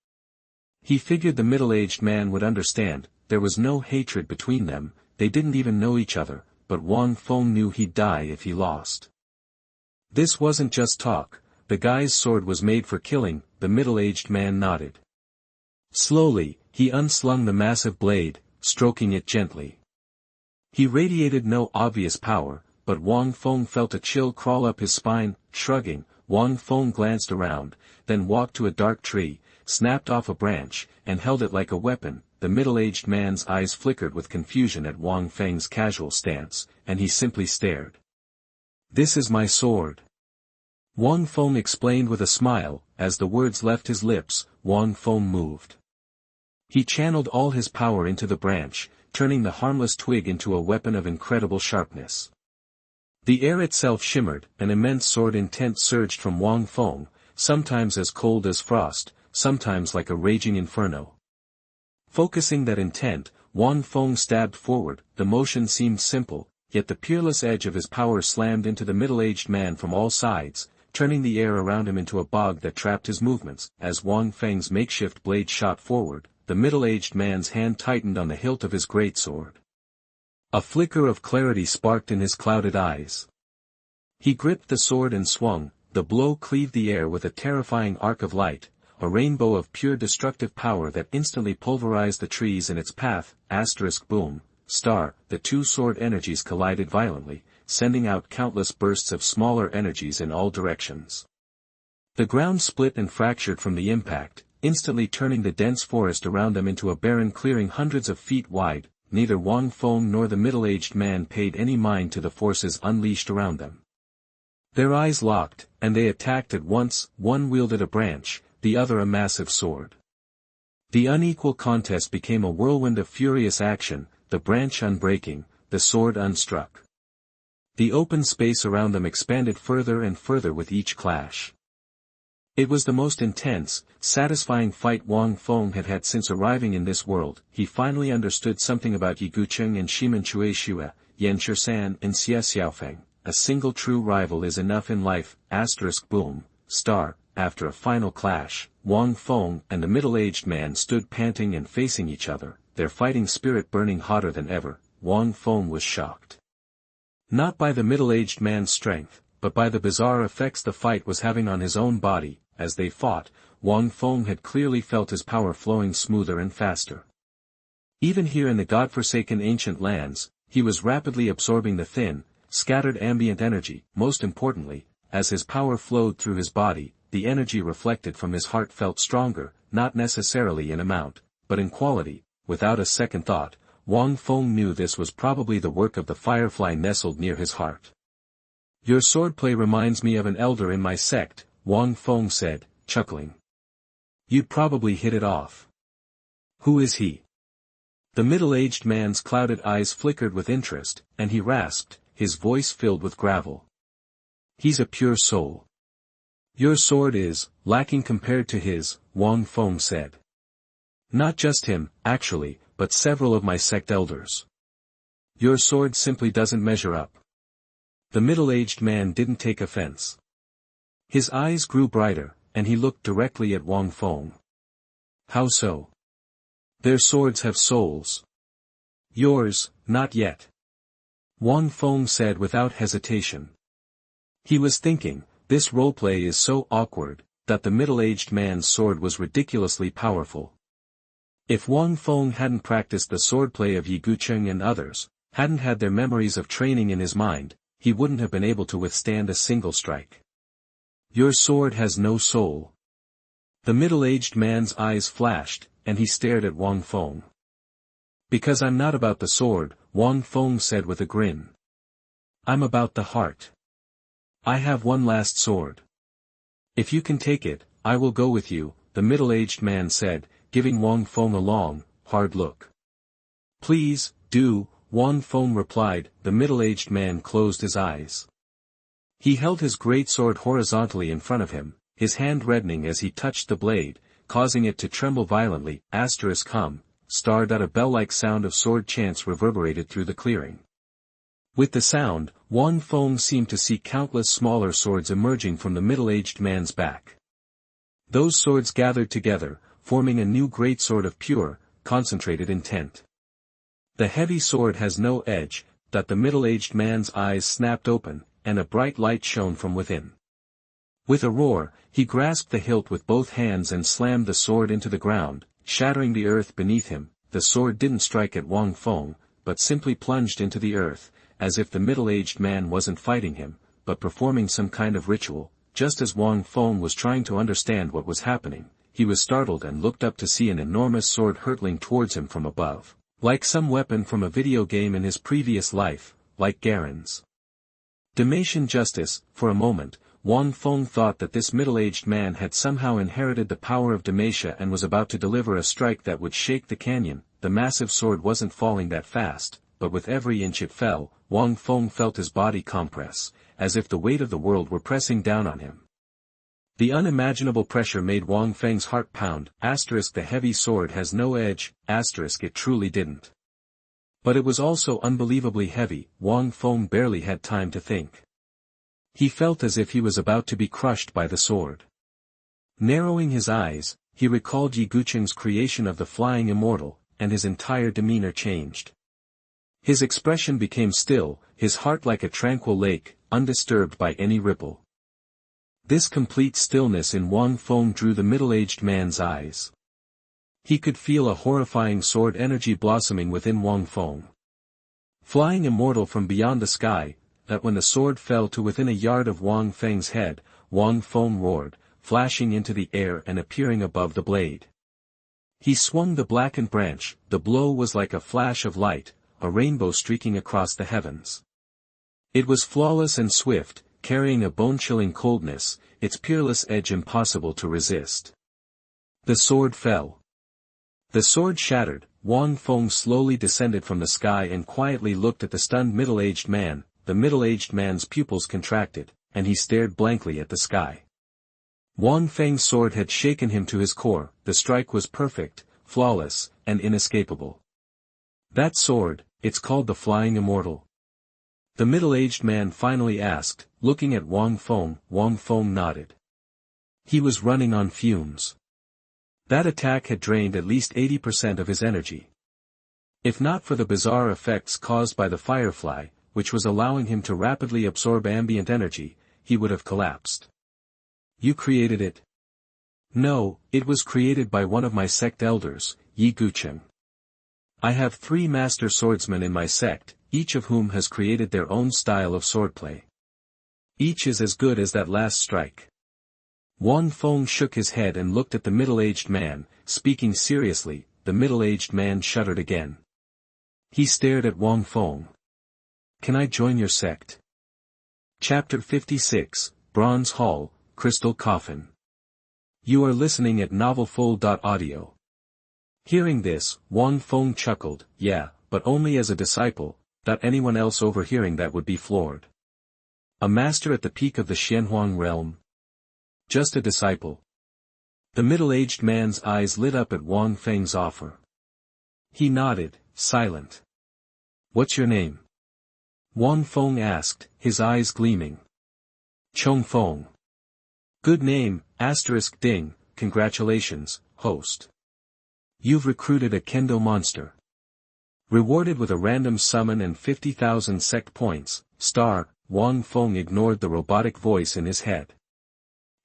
He figured the middle-aged man would understand. There was no hatred between them, they didn't even know each other, but Wang Feng knew he'd die if he lost. This wasn't just talk, the guy's sword was made for killing. The middle-aged man nodded. Slowly, he unslung the massive blade, stroking it gently. He radiated no obvious power, but Wang Feng felt a chill crawl up his spine. Shrugging, Wang Feng glanced around, then walked to a dark tree, snapped off a branch, and held it like a weapon. The middle-aged man's eyes flickered with confusion at Wang Feng's casual stance, and he simply stared. "This is my sword." Wang Feng explained with a smile. As the words left his lips, Wang Feng moved. He channeled all his power into the branch, turning the harmless twig into a weapon of incredible sharpness. The air itself shimmered, an immense sword intent surged from Wang Feng, sometimes as cold as frost, sometimes like a raging inferno. Focusing that intent, Wang Feng stabbed forward. The motion seemed simple, yet the peerless edge of his power slammed into the middle-aged man from all sides, turning the air around him into a bog that trapped his movements. As Wang Feng's makeshift blade shot forward, the middle-aged man's hand tightened on the hilt of his greatsword. A flicker of clarity sparked in his clouded eyes. He gripped the sword and swung. The blow cleaved the air with a terrifying arc of light, a rainbow of pure destructive power that instantly pulverized the trees in its path. Boom, star, the two sword energies collided violently, sending out countless bursts of smaller energies in all directions. The ground split and fractured from the impact, instantly turning the dense forest around them into a barren clearing hundreds of feet wide. Neither Wang Feng nor the middle-aged man paid any mind to the forces unleashed around them. Their eyes locked, and they attacked at once. One wielded a branch, the other a massive sword. The unequal contest became a whirlwind of furious action, the branch unbreaking, the sword unstruck. The open space around them expanded further and further with each clash. It was the most intense, satisfying fight Wang Feng had had since arriving in this world. He finally understood something about Yigucheng and Shimenchueshua, Yan Shisan and Xie Xiaofeng. A single true rival is enough in life. Boom, star. After a final clash, Wang Feng and the middle-aged man stood panting and facing each other, their fighting spirit burning hotter than ever. Wang Feng was shocked. Not by the middle-aged man's strength, but by the bizarre effects the fight was having on his own body. As they fought, Wang Feng had clearly felt his power flowing smoother and faster. Even here in the godforsaken ancient lands, he was rapidly absorbing the thin, scattered ambient energy. Most importantly, as his power flowed through his body, the energy reflected from his heart felt stronger, not necessarily in amount, but in quality. Without a second thought, Wang Feng knew this was probably the work of the firefly nestled near his heart. Your swordplay reminds me of an elder in my sect, Wang Feng said, chuckling. You'd probably hit it off. Who is he? The middle-aged man's clouded eyes flickered with interest, and he rasped, his voice filled with gravel. He's a pure soul. Your sword is, lacking compared to his, Wang Feng said. Not just him, actually, but several of my sect elders. Your sword simply doesn't measure up. The middle-aged man didn't take offense. His eyes grew brighter, and he looked directly at Wang Feng. How so? Their swords have souls. Yours, not yet. Wang Feng said without hesitation. He was thinking, this roleplay is so awkward, that the middle-aged man's sword was ridiculously powerful. If Wang Feng hadn't practiced the swordplay of Yigucheng and others, hadn't had their memories of training in his mind, he wouldn't have been able to withstand a single strike. Your sword has no soul. The middle-aged man's eyes flashed, and he stared at Wang Feng. Because I'm not about the sword, Wang Feng said with a grin. I'm about the heart. I have one last sword. If you can take it, I will go with you, the middle-aged man said, giving Wang Feng a long, hard look. Please, do, Wang Feng replied. The middle-aged man closed his eyes. He held his great sword horizontally in front of him, his hand reddening as he touched the blade, causing it to tremble violently. Star. A bell-like sound of sword chants reverberated through the clearing. With the sound, Wang Feng seemed to see countless smaller swords emerging from the middle-aged man's back. Those swords gathered together, forming a new greatsword of pure, concentrated intent. The heavy sword has no edge. The middle-aged man's eyes snapped open, and a bright light shone from within. With a roar, he grasped the hilt with both hands and slammed the sword into the ground, shattering the earth beneath him. The sword didn't strike at Wang Feng, but simply plunged into the earth, as if the middle-aged man wasn't fighting him, but performing some kind of ritual. Just as Wang Feng was trying to understand what was happening, he was startled and looked up to see an enormous sword hurtling towards him from above, like some weapon from a video game in his previous life, like Garen's. Dalmatian justice. For a moment, Wang Feng thought that this middle-aged man had somehow inherited the power of Demacia and was about to deliver a strike that would shake the canyon. The massive sword wasn't falling that fast, but with every inch it fell, Wang Feng felt his body compress, as if the weight of the world were pressing down on him. The unimaginable pressure made Wang Feng's heart pound. The heavy sword has no edge. It truly didn't. But it was also unbelievably heavy. Wang Feng barely had time to think. He felt as if he was about to be crushed by the sword. Narrowing his eyes, he recalled Yi Guqiang's creation of the flying immortal, and his entire demeanor changed. His expression became still, his heart like a tranquil lake, undisturbed by any ripple. This complete stillness in Wang Feng drew the middle-aged man's eyes. He could feel a horrifying sword energy blossoming within Wang Feng. Flying immortal from beyond the sky, that when the sword fell to within a yard of Wang Feng's head, Wang Feng roared, flashing into the air and appearing above the blade. He swung the blackened branch. The blow was like a flash of light, a rainbow streaking across the heavens. It was flawless and swift, carrying a bone-chilling coldness, its peerless edge impossible to resist. The sword fell. The sword shattered. Wang Feng slowly descended from the sky and quietly looked at the stunned middle-aged man. The middle-aged man's pupils contracted, and he stared blankly at the sky. Wang Feng's sword had shaken him to his core. The strike was perfect, flawless, and inescapable. That sword, it's called the Flying Immortal. The middle-aged man finally asked, looking at Wang Feng. Wang Feng nodded. He was running on fumes. That attack had drained at least 80% of his energy. If not for the bizarre effects caused by the Firefly, which was allowing him to rapidly absorb ambient energy, he would have collapsed. You created it? No, it was created by one of my sect elders, Yi Guqiang. I have 3 master swordsmen in my sect, each of whom has created their own style of swordplay. Each is as good as that last strike. Wang Feng shook his head and looked at the middle-aged man, speaking seriously. The middle-aged man shuddered again. He stared at Wang Feng. Can I join your sect? Chapter 56, Bronze Hall, Crystal Coffin. You are listening at novelfull.audio. Hearing this, Wang Feng chuckled. Yeah, but only as a disciple. Anyone else overhearing that would be floored. A master at the peak of the Xuanhuan realm? Just a disciple. The middle-aged man's eyes lit up at Wang Feng's offer. He nodded, silent. What's your name? Wang Feng asked, his eyes gleaming. Chong Feng. Good name, ding, congratulations, host. You've recruited a kendo monster. Rewarded with a random summon and 50,000 sect points, Wang Feng ignored the robotic voice in his head.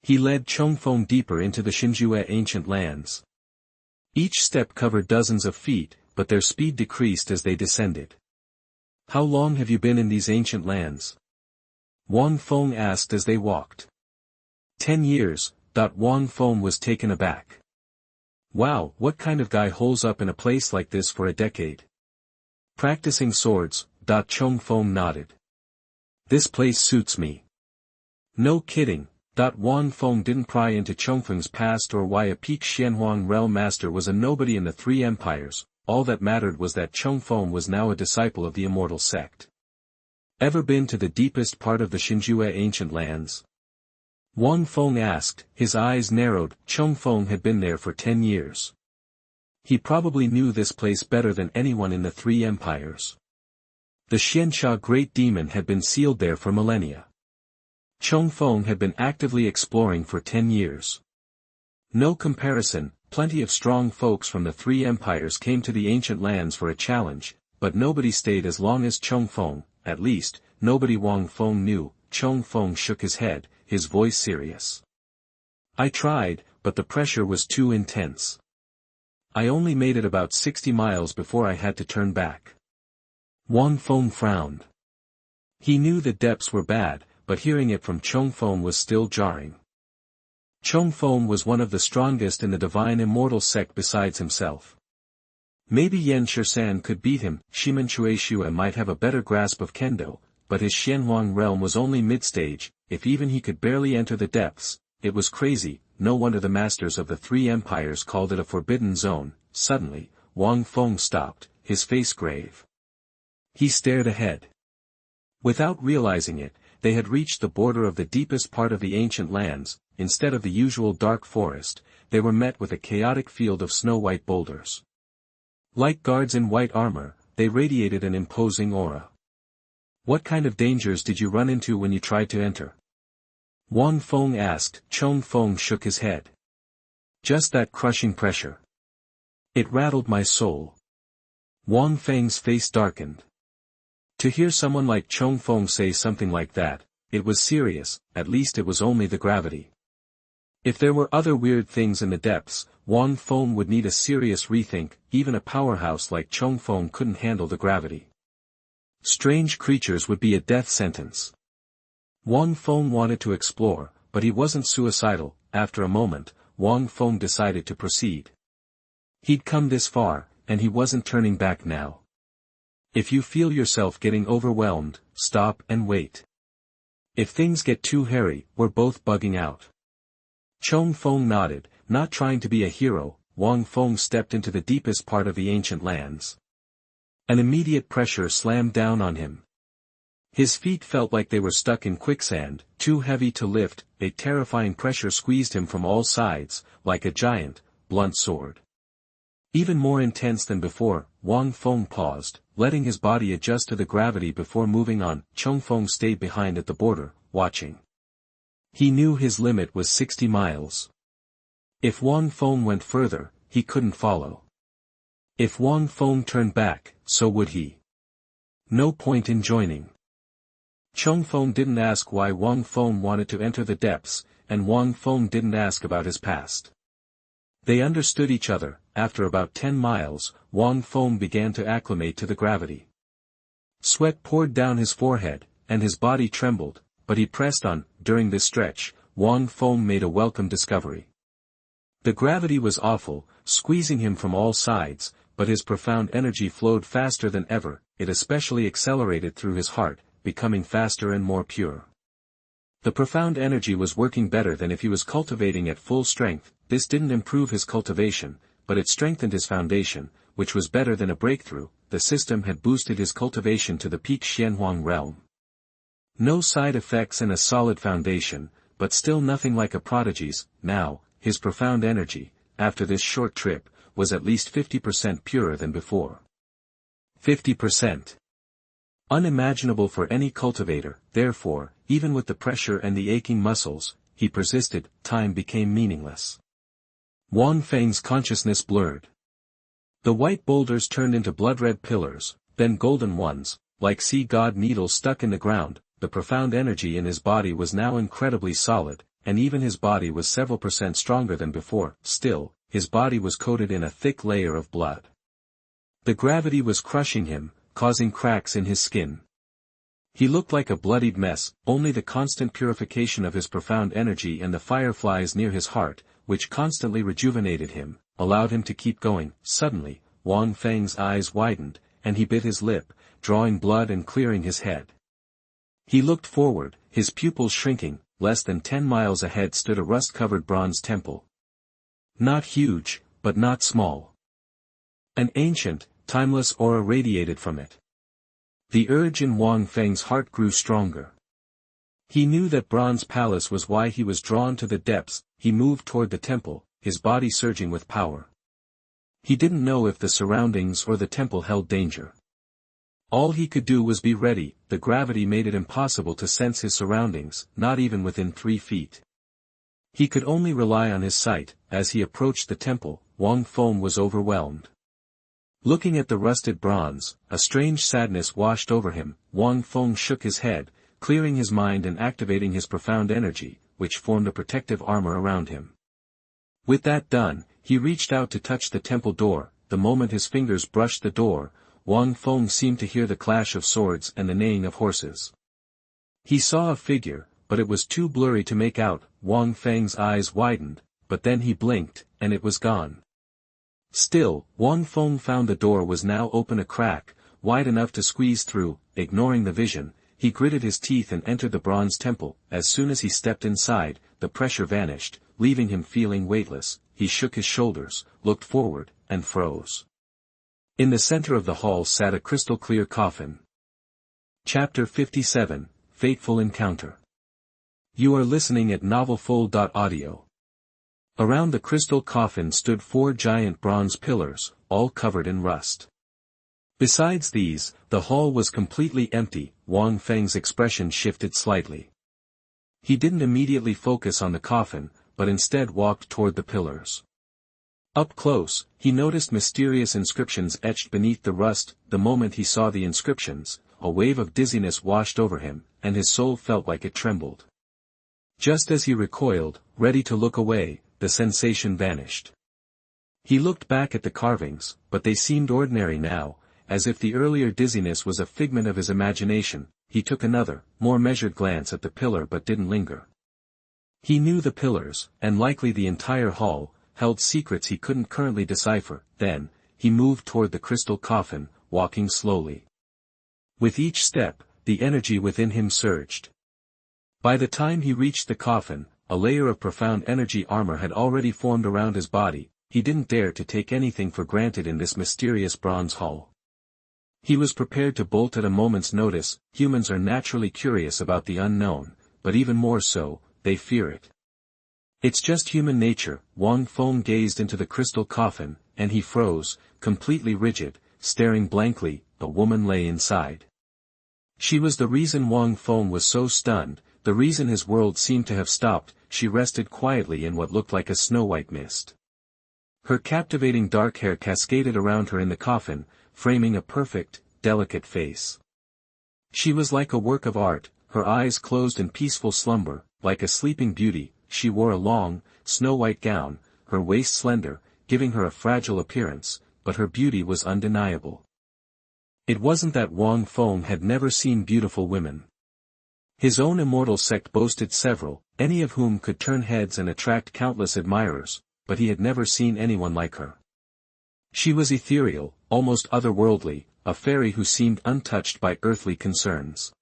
He led Chong Feng deeper into the Xinjiue ancient lands. Each step covered dozens of feet, but their speed decreased as they descended. How long have you been in these ancient lands? Wang Feng asked as they walked. 10 years. Wang Feng was taken aback. Wow, what kind of guy holes up in a place like this for a decade? Practicing swords. Chong Feng nodded. This place suits me. No kidding. Wang Feng didn't pry into Chongfeng's past or why a peak Xuanhuan realm master was a nobody in the 3 empires. All that mattered was that Chong Feng was now a disciple of the Immortal Sect. Ever been to the deepest part of the Xinjiue ancient lands? Wang Feng asked, his eyes narrowed. Chong Feng had been there for 10 years. He probably knew this place better than anyone in the 3 empires. The Xianxia Great Demon had been sealed there for millennia. Chong Feng had been actively exploring for 10 years. No comparison. Plenty of strong folks from the 3 empires came to the ancient lands for a challenge, but nobody stayed as long as Chong Feng, at least, nobody Wang Feng knew. Chong Feng shook his head, his voice serious. I tried, but the pressure was too intense. I only made it about 60 miles before I had to turn back. Wang Feng frowned. He knew the depths were bad, but hearing it from Chong Feng was still jarring. Chong Feng was one of the strongest in the divine Immortal Sect besides himself. Maybe Yan Shisan could beat him. Shimen Chueshua might have a better grasp of kendo, but his Xuanhuan realm was only mid-stage. if even he could barely enter the depths, it was crazy. No wonder the masters of the three empires called it a forbidden zone. Suddenly, Wang Feng stopped, his face grave. He stared ahead. Without realizing it, they had reached the border of the deepest part of the ancient lands. Instead of the usual dark forest, they were met with a chaotic field of snow-white boulders. Like guards in white armor, they radiated an imposing aura. What kind of dangers did you run into when you tried to enter? Wang Feng asked. Chong Feng shook his head. Just that crushing pressure. It rattled my soul. Wang Feng's face darkened. To hear someone like Chong Feng say something like that, it was serious. At least it was only the gravity. If there were other weird things in the depths, Wang Feng would need a serious rethink. Even a powerhouse like Chong Feng couldn't handle the gravity. Strange creatures would be a death sentence. Wang Feng wanted to explore, but he wasn't suicidal. After a moment, Wang Feng decided to proceed. He'd come this far, and he wasn't turning back now. If you feel yourself getting overwhelmed, stop and wait. If things get too hairy, we're both bugging out. Chong Feng nodded, not trying to be a hero. Wang Feng stepped into the deepest part of the ancient lands. An immediate pressure slammed down on him. His feet felt like they were stuck in quicksand, too heavy to lift. A terrifying pressure squeezed him from all sides, like a giant, blunt sword. Even more intense than before, Wang Feng paused, letting his body adjust to the gravity before moving on. Chong Feng stayed behind at the border, watching. He knew his limit was 60 miles. If Wang Feng went further, he couldn't follow. If Wang Feng turned back, so would he. No point in joining. Chong Feng didn't ask why Wang Feng wanted to enter the depths, and Wang Feng didn't ask about his past. They understood each other. After about 10 miles, Wang Feng began to acclimate to the gravity. Sweat poured down his forehead, and his body trembled, but he pressed on. During this stretch, Wang Feng made a welcome discovery. The gravity was awful, squeezing him from all sides, but his profound energy flowed faster than ever. It especially accelerated through his heart, becoming faster and more pure. The profound energy was working better than if he was cultivating at full strength. This didn't improve his cultivation, but it strengthened his foundation, which was better than a breakthrough. The system had boosted his cultivation to the peak Xuanhuan realm. No side effects and a solid foundation, but still nothing like a prodigy's. Now, his profound energy, after this short trip, was at least 50% purer than before. 50%. Unimaginable for any cultivator. Therefore, even with the pressure and the aching muscles, he persisted. Time became meaningless. Wang Feng's consciousness blurred. The white boulders turned into blood-red pillars, then golden ones, like sea god needles stuck in the ground. The profound energy in his body was now incredibly solid, and even his body was several percent stronger than before. Still, his body was coated in a thick layer of blood. The gravity was crushing him, causing cracks in his skin. He looked like a bloodied mess. Only the constant purification of his profound energy and the fireflies near his heart, which constantly rejuvenated him, allowed him to keep going. Suddenly, Wang Feng's eyes widened, and he bit his lip, drawing blood and clearing his head. He looked forward, his pupils shrinking. Less than 10 miles ahead stood a rust-covered bronze temple. Not huge, but not small. An ancient, timeless aura radiated from it. The urge in Wang Feng's heart grew stronger. He knew that Bronze Palace was why he was drawn to the depths. He moved toward the temple, his body surging with power. He didn't know if the surroundings or the temple held danger. All he could do was be ready. The gravity made it impossible to sense his surroundings, not even within 3 feet. He could only rely on his sight. As he approached the temple, Wang Feng was overwhelmed. Looking at the rusted bronze, a strange sadness washed over him. Wang Feng shook his head, clearing his mind and activating his profound energy, which formed a protective armor around him. With that done, he reached out to touch the temple door. The moment his fingers brushed the door, Wang Feng seemed to hear the clash of swords and the neighing of horses. He saw a figure, but it was too blurry to make out. Wang Feng's eyes widened, but then he blinked, and it was gone. Still, Wang Feng found the door was now open a crack, wide enough to squeeze through. Ignoring the vision, he gritted his teeth and entered the bronze temple. As soon as he stepped inside, the pressure vanished, leaving him feeling weightless. He shook his shoulders, looked forward, and froze. In the center of the hall sat a crystal-clear coffin. Chapter 57, Fateful Encounter. You are listening at novelfull.audio. Around the crystal coffin stood 4 giant bronze pillars, all covered in rust. Besides these, the hall was completely empty. Wang Feng's expression shifted slightly. He didn't immediately focus on the coffin, but instead walked toward the pillars. Up close, he noticed mysterious inscriptions etched beneath the rust. The moment he saw the inscriptions, a wave of dizziness washed over him, and his soul felt like it trembled. Just as he recoiled, ready to look away, the sensation vanished. He looked back at the carvings, but they seemed ordinary now, as if the earlier dizziness was a figment of his imagination. He took another, more measured glance at the pillar but didn't linger. He knew the pillars, and likely the entire hall, held secrets he couldn't currently decipher. Then, he moved toward the crystal coffin, walking slowly. With each step, the energy within him surged. By the time he reached the coffin, a layer of profound energy armor had already formed around his body. He didn't dare to take anything for granted in this mysterious bronze hall. He was prepared to bolt at a moment's notice. Humans are naturally curious about the unknown, but even more so, they fear it. It's just human nature. Wang Feng gazed into the crystal coffin, and he froze, completely rigid, staring blankly. A woman lay inside. She was the reason Wang Feng was so stunned, the reason his world seemed to have stopped. She rested quietly in what looked like a snow-white mist. Her captivating dark hair cascaded around her in the coffin, framing a perfect, delicate face. She was like a work of art, her eyes closed in peaceful slumber. Like a sleeping beauty, she wore a long, snow-white gown, her waist slender, giving her a fragile appearance, but her beauty was undeniable. It wasn't that Wang Feng had never seen beautiful women. His own Immortal Sect boasted several, any of whom could turn heads and attract countless admirers, but he had never seen anyone like her. She was ethereal, almost otherworldly, a fairy who seemed untouched by earthly concerns.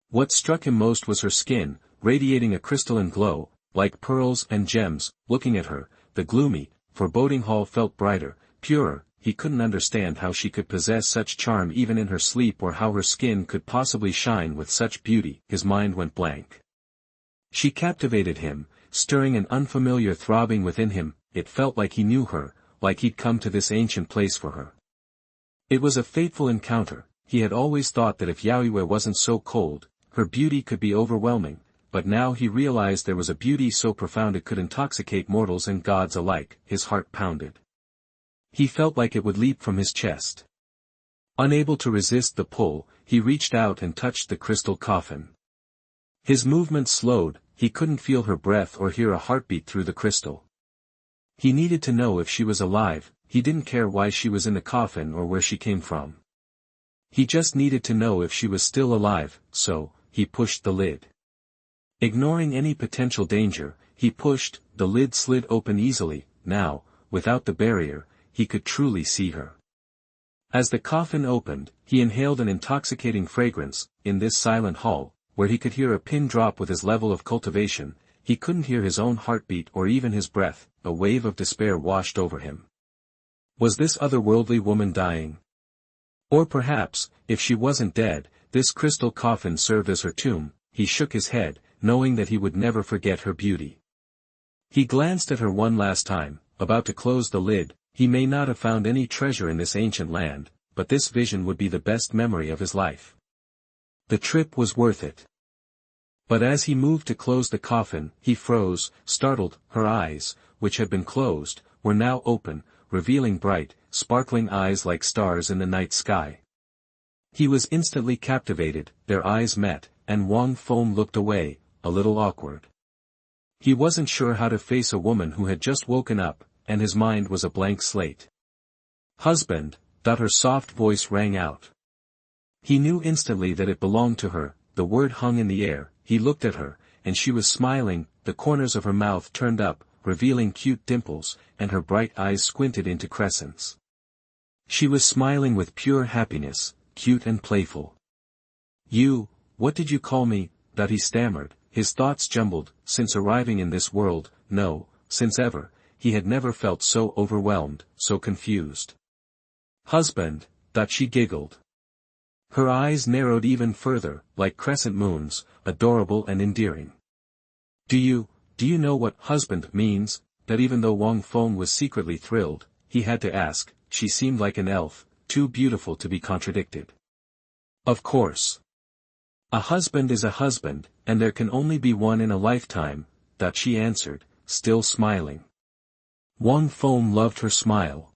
What struck him most was her skin, radiating a crystalline glow, like pearls and gems. Looking at her, the gloomy, foreboding hall felt brighter, purer. He couldn't understand how she could possess such charm even in her sleep, or how her skin could possibly shine with such beauty. His mind went blank. She captivated him, stirring an unfamiliar throbbing within him. It felt like he knew her, like he'd come to this ancient place for her. It was a fateful encounter. He had always thought that if Yaoyue wasn't so cold, her beauty could be overwhelming, but now he realized there was a beauty so profound it could intoxicate mortals and gods alike. His heart pounded. He felt like it would leap from his chest. Unable to resist the pull, he reached out and touched the crystal coffin. His movements slowed. He couldn't feel her breath or hear a heartbeat through the crystal. He needed to know if she was alive. He didn't care why she was in the coffin or where she came from. He just needed to know if she was still alive, so, he pushed the lid. Ignoring any potential danger, he pushed. The lid slid open easily. Now, without the barrier, he could truly see her. As the coffin opened, he inhaled an intoxicating fragrance. In this silent hall, where he could hear a pin drop with his level of cultivation, he couldn't hear his own heartbeat or even his breath. A wave of despair washed over him. Was this otherworldly woman dying? Or perhaps, if she wasn't dead, this crystal coffin served as her tomb. He shook his head, knowing that he would never forget her beauty. He glanced at her one last time, about to close the lid. He may not have found any treasure in this ancient land, but this vision would be the best memory of his life. The trip was worth it. But as he moved to close the coffin, he froze, startled. Her eyes, which had been closed, were now open, revealing bright, sparkling eyes like stars in the night sky. He was instantly captivated. Their eyes met, and Wang Feng looked away, a little awkward. He wasn't sure how to face a woman who had just woken up, and his mind was a blank slate. "Husband," her soft voice rang out. He knew instantly that it belonged to her. The word hung in the air. He looked at her, and she was smiling. The corners of her mouth turned up, revealing cute dimples, and her bright eyes squinted into crescents. She was smiling with pure happiness, cute and playful. "You, what did you call me, that he stammered, his thoughts jumbled, since arriving in this world, no, since ever, he had never felt so overwhelmed, so confused. Husband, that she giggled. Her eyes narrowed even further, like crescent moons, adorable and endearing. Do you know what husband means? That even though Wang Feng was secretly thrilled, he had to ask. She seemed like an elf, too beautiful to be contradicted. Of course. A husband is a husband, and there can only be one in a lifetime, that she answered, still smiling. Wang Feng loved her smile.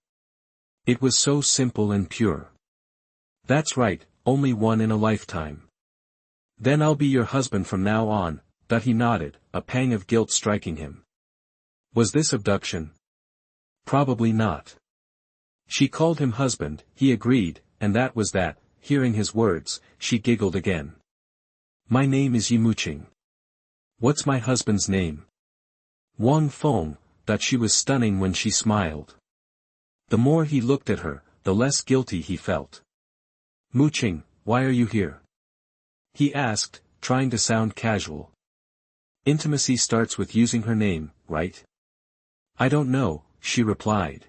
It was so simple and pure. That's right, only one in a lifetime. Then I'll be your husband from now on, that he nodded, a pang of guilt striking him. Was this abduction? Probably not. She called him husband, he agreed, and that was that. Hearing his words, she giggled again. My name is Wuxiang. What's my husband's name? Wang Feng, that she was stunning when she smiled. The more he looked at her, the less guilty he felt. Wuxiang, why are you here? He asked, trying to sound casual. Intimacy starts with using her name, right? I don't know, she replied.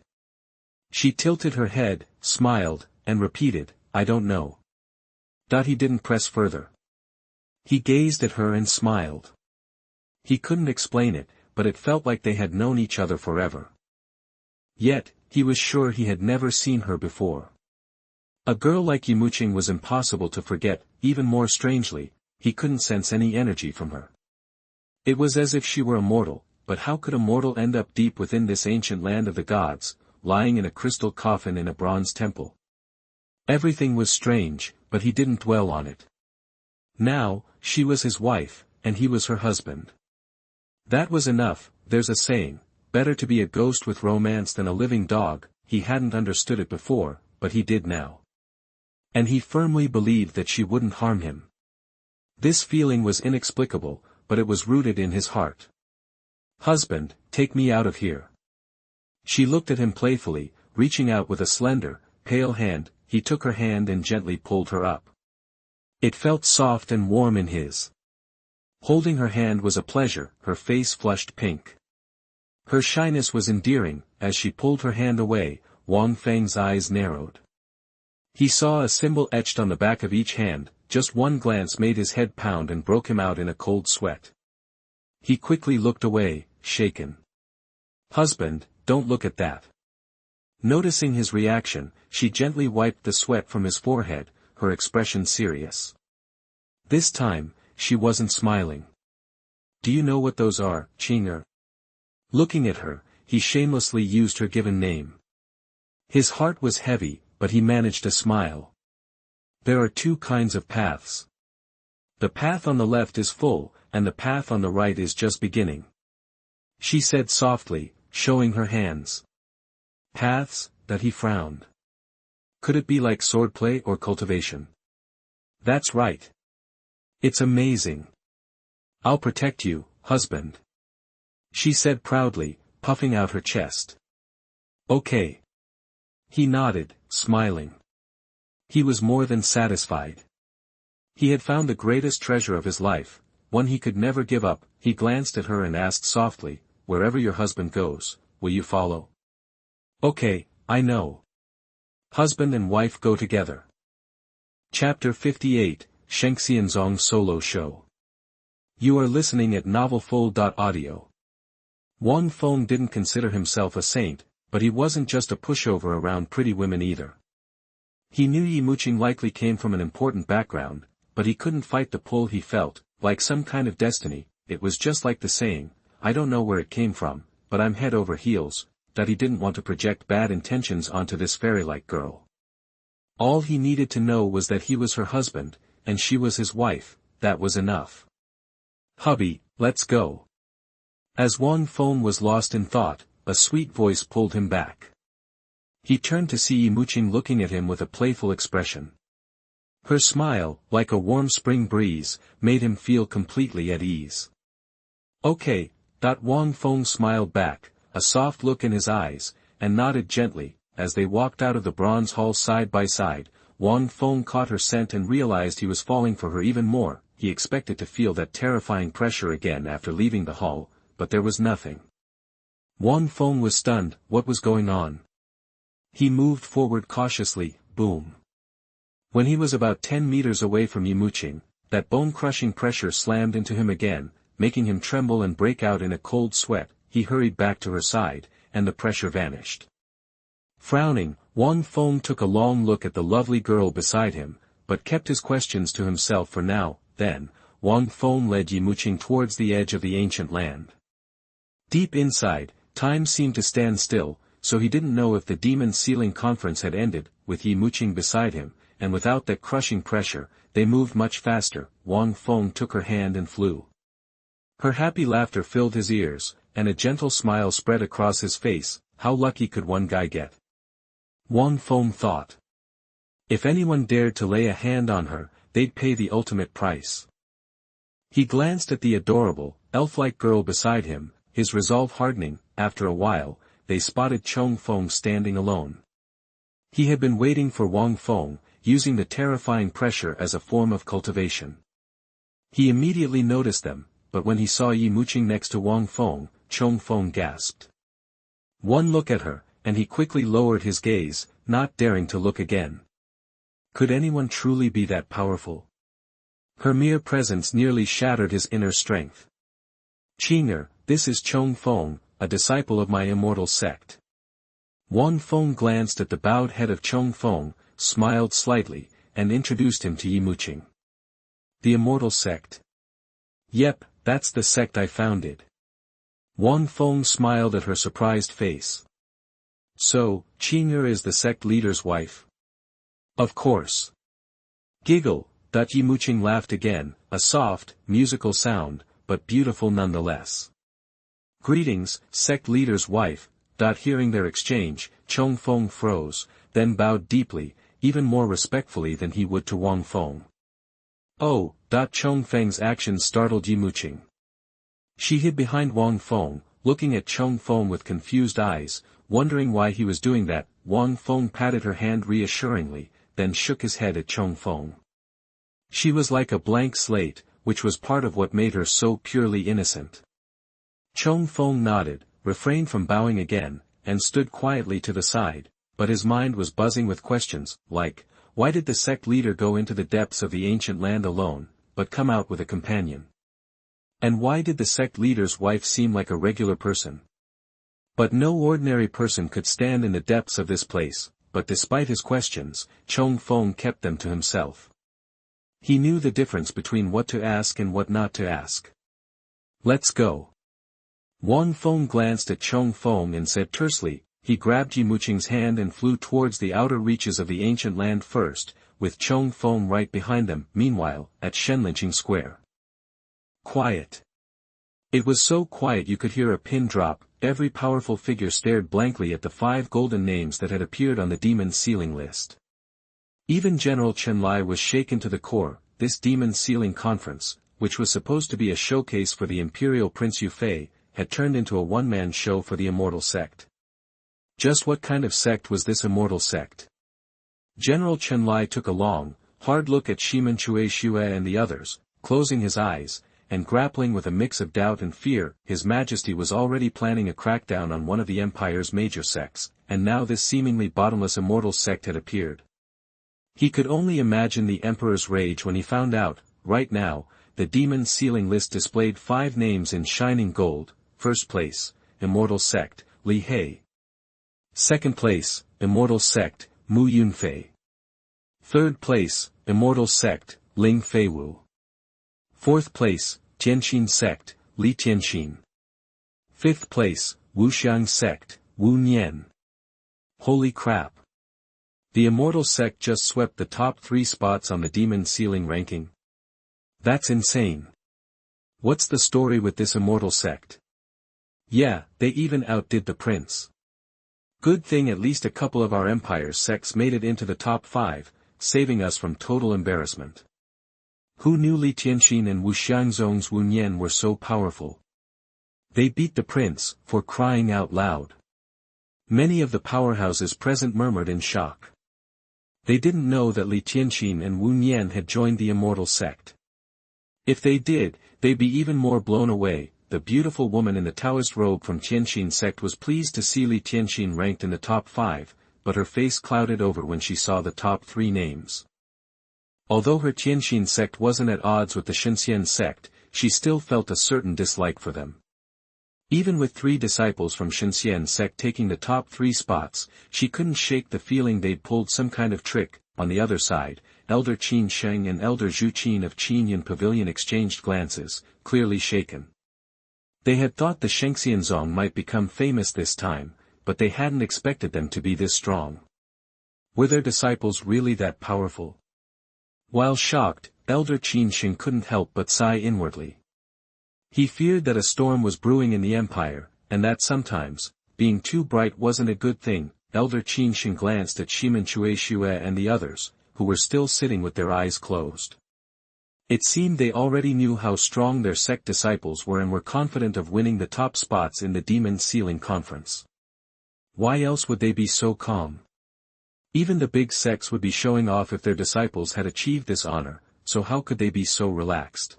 She tilted her head, smiled, and repeated, I don't know. He didn't press further. He gazed at her and smiled. He couldn't explain it, but it felt like they had known each other forever. Yet, he was sure he had never seen her before. A girl like Wuxiang was impossible to forget, even more strangely, he couldn't sense any energy from her. It was as if she were a mortal, but how could a mortal end up deep within this ancient land of the gods, lying in a crystal coffin in a bronze temple? Everything was strange, but he didn't dwell on it. Now, she was his wife, and he was her husband. That was enough. There's a saying, better to be a ghost with romance than a living dog. He hadn't understood it before, but he did now. And he firmly believed that she wouldn't harm him. This feeling was inexplicable, but it was rooted in his heart. Husband, take me out of here. She looked at him playfully, reaching out with a slender, pale hand. He took her hand and gently pulled her up. It felt soft and warm in his. Holding her hand was a pleasure, her face flushed pink. Her shyness was endearing. As she pulled her hand away, Wang Feng's eyes narrowed. He saw a symbol etched on the back of each hand. Just one glance made his head pound and broke him out in a cold sweat. He quickly looked away, shaken. Husband, don't look at that. Noticing his reaction, she gently wiped the sweat from his forehead, her expression serious. This time, she wasn't smiling. Do you know what those are, Chinger? Looking at her, he shamelessly used her given name. His heart was heavy, but he managed a smile. There are two kinds of paths. The path on the left is full, and the path on the right is just beginning. She said softly, showing her hands. Paths, that he frowned. Could it be like swordplay or cultivation? That's right. It's amazing. I'll protect you, husband. She said proudly, puffing out her chest. Okay. He nodded, smiling. He was more than satisfied. He had found the greatest treasure of his life, one he could never give up. He glanced at her and asked softly, wherever your husband goes, will you follow? Okay, I know. Husband and wife go together. Chapter 58, Shenxianzong Solo Show. You are listening at novelfull.audio. Wang Feng didn't consider himself a saint, but he wasn't just a pushover around pretty women either. He knew Wuxiang likely came from an important background, but he couldn't fight the pull he felt, like some kind of destiny. It was just like the saying, I don't know where it came from, but I'm head over heels, that he didn't want to project bad intentions onto this fairy-like girl. All he needed to know was that he was her husband, and she was his wife. That was enough. Hubby, let's go. As Wang Feng was lost in thought, a sweet voice pulled him back. He turned to see Wuxiang looking at him with a playful expression. Her smile, like a warm spring breeze, made him feel completely at ease. Okay, Wang Feng smiled back, a soft look in his eyes, and nodded gently. As they walked out of the bronze hall side by side, Wang Feng caught her scent and realized he was falling for her even more. He expected to feel that terrifying pressure again after leaving the hall, but there was nothing. Wang Feng was stunned. What was going on? He moved forward cautiously. Boom. When he was about 10 meters away from Wuxiang, that bone-crushing pressure slammed into him again, making him tremble and break out in a cold sweat. He hurried back to her side, and the pressure vanished. Frowning, Wang Feng took a long look at the lovely girl beside him, but kept his questions to himself for now. Then, Wang Feng led Wuxiang towards the edge of the ancient land. Deep inside, time seemed to stand still, so he didn't know if the demon sealing conference had ended. With Wuxiang beside him, and without that crushing pressure, they moved much faster. Wang Feng took her hand and flew. Her happy laughter filled his ears, and a gentle smile spread across his face. How lucky could one guy get? Wang Feng thought. If anyone dared to lay a hand on her, they'd pay the ultimate price. He glanced at the adorable, elf-like girl beside him, his resolve hardening. After a while, they spotted Chong Feng standing alone. He had been waiting for Wang Feng, using the terrifying pressure as a form of cultivation. He immediately noticed them, but when he saw Wuxiang next to Wang Feng, Chong Feng gasped. One look at her, and he quickly lowered his gaze, not daring to look again. Could anyone truly be that powerful? Her mere presence nearly shattered his inner strength. Qinger, this is Chong Feng, a disciple of my Immortal Sect. Wang Feng glanced at the bowed head of Chong Feng, smiled slightly, and introduced him to Wuxiang. The Immortal Sect. Yep, that's the sect I founded. Wang Feng smiled at her surprised face. So, Qinger is the sect leader's wife? Of course. Giggle. Wuxiang laughed again, a soft, musical sound, but beautiful nonetheless. Greetings, sect leader's wife. Hearing their exchange, Chong Feng froze, then bowed deeply, even more respectfully than he would to Wang Feng. Oh. Chong Feng's actions startled Wuxiang. She hid behind Wang Feng, looking at Chong Feng with confused eyes, wondering why he was doing that. Wang Feng patted her hand reassuringly, then shook his head at Chong Feng. She was like a blank slate, which was part of what made her so purely innocent. Chong Feng nodded, refrained from bowing again, and stood quietly to the side, but his mind was buzzing with questions, like, why did the sect leader go into the depths of the ancient land alone, but come out with a companion? And why did the sect leader's wife seem like a regular person? But no ordinary person could stand in the depths of this place, but despite his questions, Chong Feng kept them to himself. He knew the difference between what to ask and what not to ask. Let's go. Wang Feng glanced at Chong Feng and said tersely. He grabbed Wuxiang's hand and flew towards the outer reaches of the ancient land first, with Chong Feng right behind them. Meanwhile, at Shenxianzong Square. Quiet. It was so quiet you could hear a pin drop. Every powerful figure stared blankly at the 5 golden names that had appeared on the demon sealing list. Even General Chenlai was shaken to the core. This demon sealing conference, which was supposed to be a showcase for the Imperial Prince Yufei, had turned into a one-man show for the Immortal Sect. Just what kind of sect was this Immortal Sect? General Chenlai took a long, hard look at Shimen Chue Xue and the others, closing his eyes, and grappling with a mix of doubt and fear. His Majesty was already planning a crackdown on one of the Empire's major sects, and now this seemingly bottomless Immortal Sect had appeared. He could only imagine the Emperor's rage when he found out. Right now, the demon sealing list displayed 5 names in shining gold. First place, Immortal Sect, Li He. Second place, Immortal Sect, Mu Yunfei. Third place, Immortal Sect, Ling Feiwu. Fourth place, Tianxin Sect, Li Tianxin. Fifth place, Wuxiang Sect, Wu Nian. Holy crap. The Immortal Sect just swept the top 3 spots on the demon sealing ranking. That's insane. What's the story with this Immortal Sect? Yeah, they even outdid the prince. Good thing at least a couple of our Empire's sects made it into the top 5, saving us from total embarrassment. Who knew Li Tianxin and Wuxiangzong's Wu Nian were so powerful? They beat the prince, for crying out loud. Many of the powerhouses present murmured in shock. They didn't know that Li Tianqin and Wu Nian had joined the Immortal Sect. If they did, they'd be even more blown away. The beautiful woman in the Taoist robe from Tianqin sect was pleased to see Li Tianqin ranked in the top 5, but her face clouded over when she saw the top 3 names. Although her Tianqin sect wasn't at odds with the Shenxian sect, she still felt a certain dislike for them. Even with 3 disciples from Shenxian sect taking the top 3 spots, she couldn't shake the feeling they'd pulled some kind of trick. On the other side, Elder Qin Sheng and Elder Zhu Qin of Qinyan Pavilion exchanged glances, clearly shaken. They had thought the Shenxianzong might become famous this time, but they hadn't expected them to be this strong. Were their disciples really that powerful? While shocked, Elder Qin Sheng couldn't help but sigh inwardly. He feared that a storm was brewing in the empire, and that sometimes, being too bright wasn't a good thing. Elder Qin Sheng glanced at Shimen Chueshue and the others, who were still sitting with their eyes closed. It seemed they already knew how strong their sect disciples were and were confident of winning the top spots in the Demon Sealing Conference. Why else would they be so calm? Even the big sects would be showing off if their disciples had achieved this honor, so how could they be so relaxed?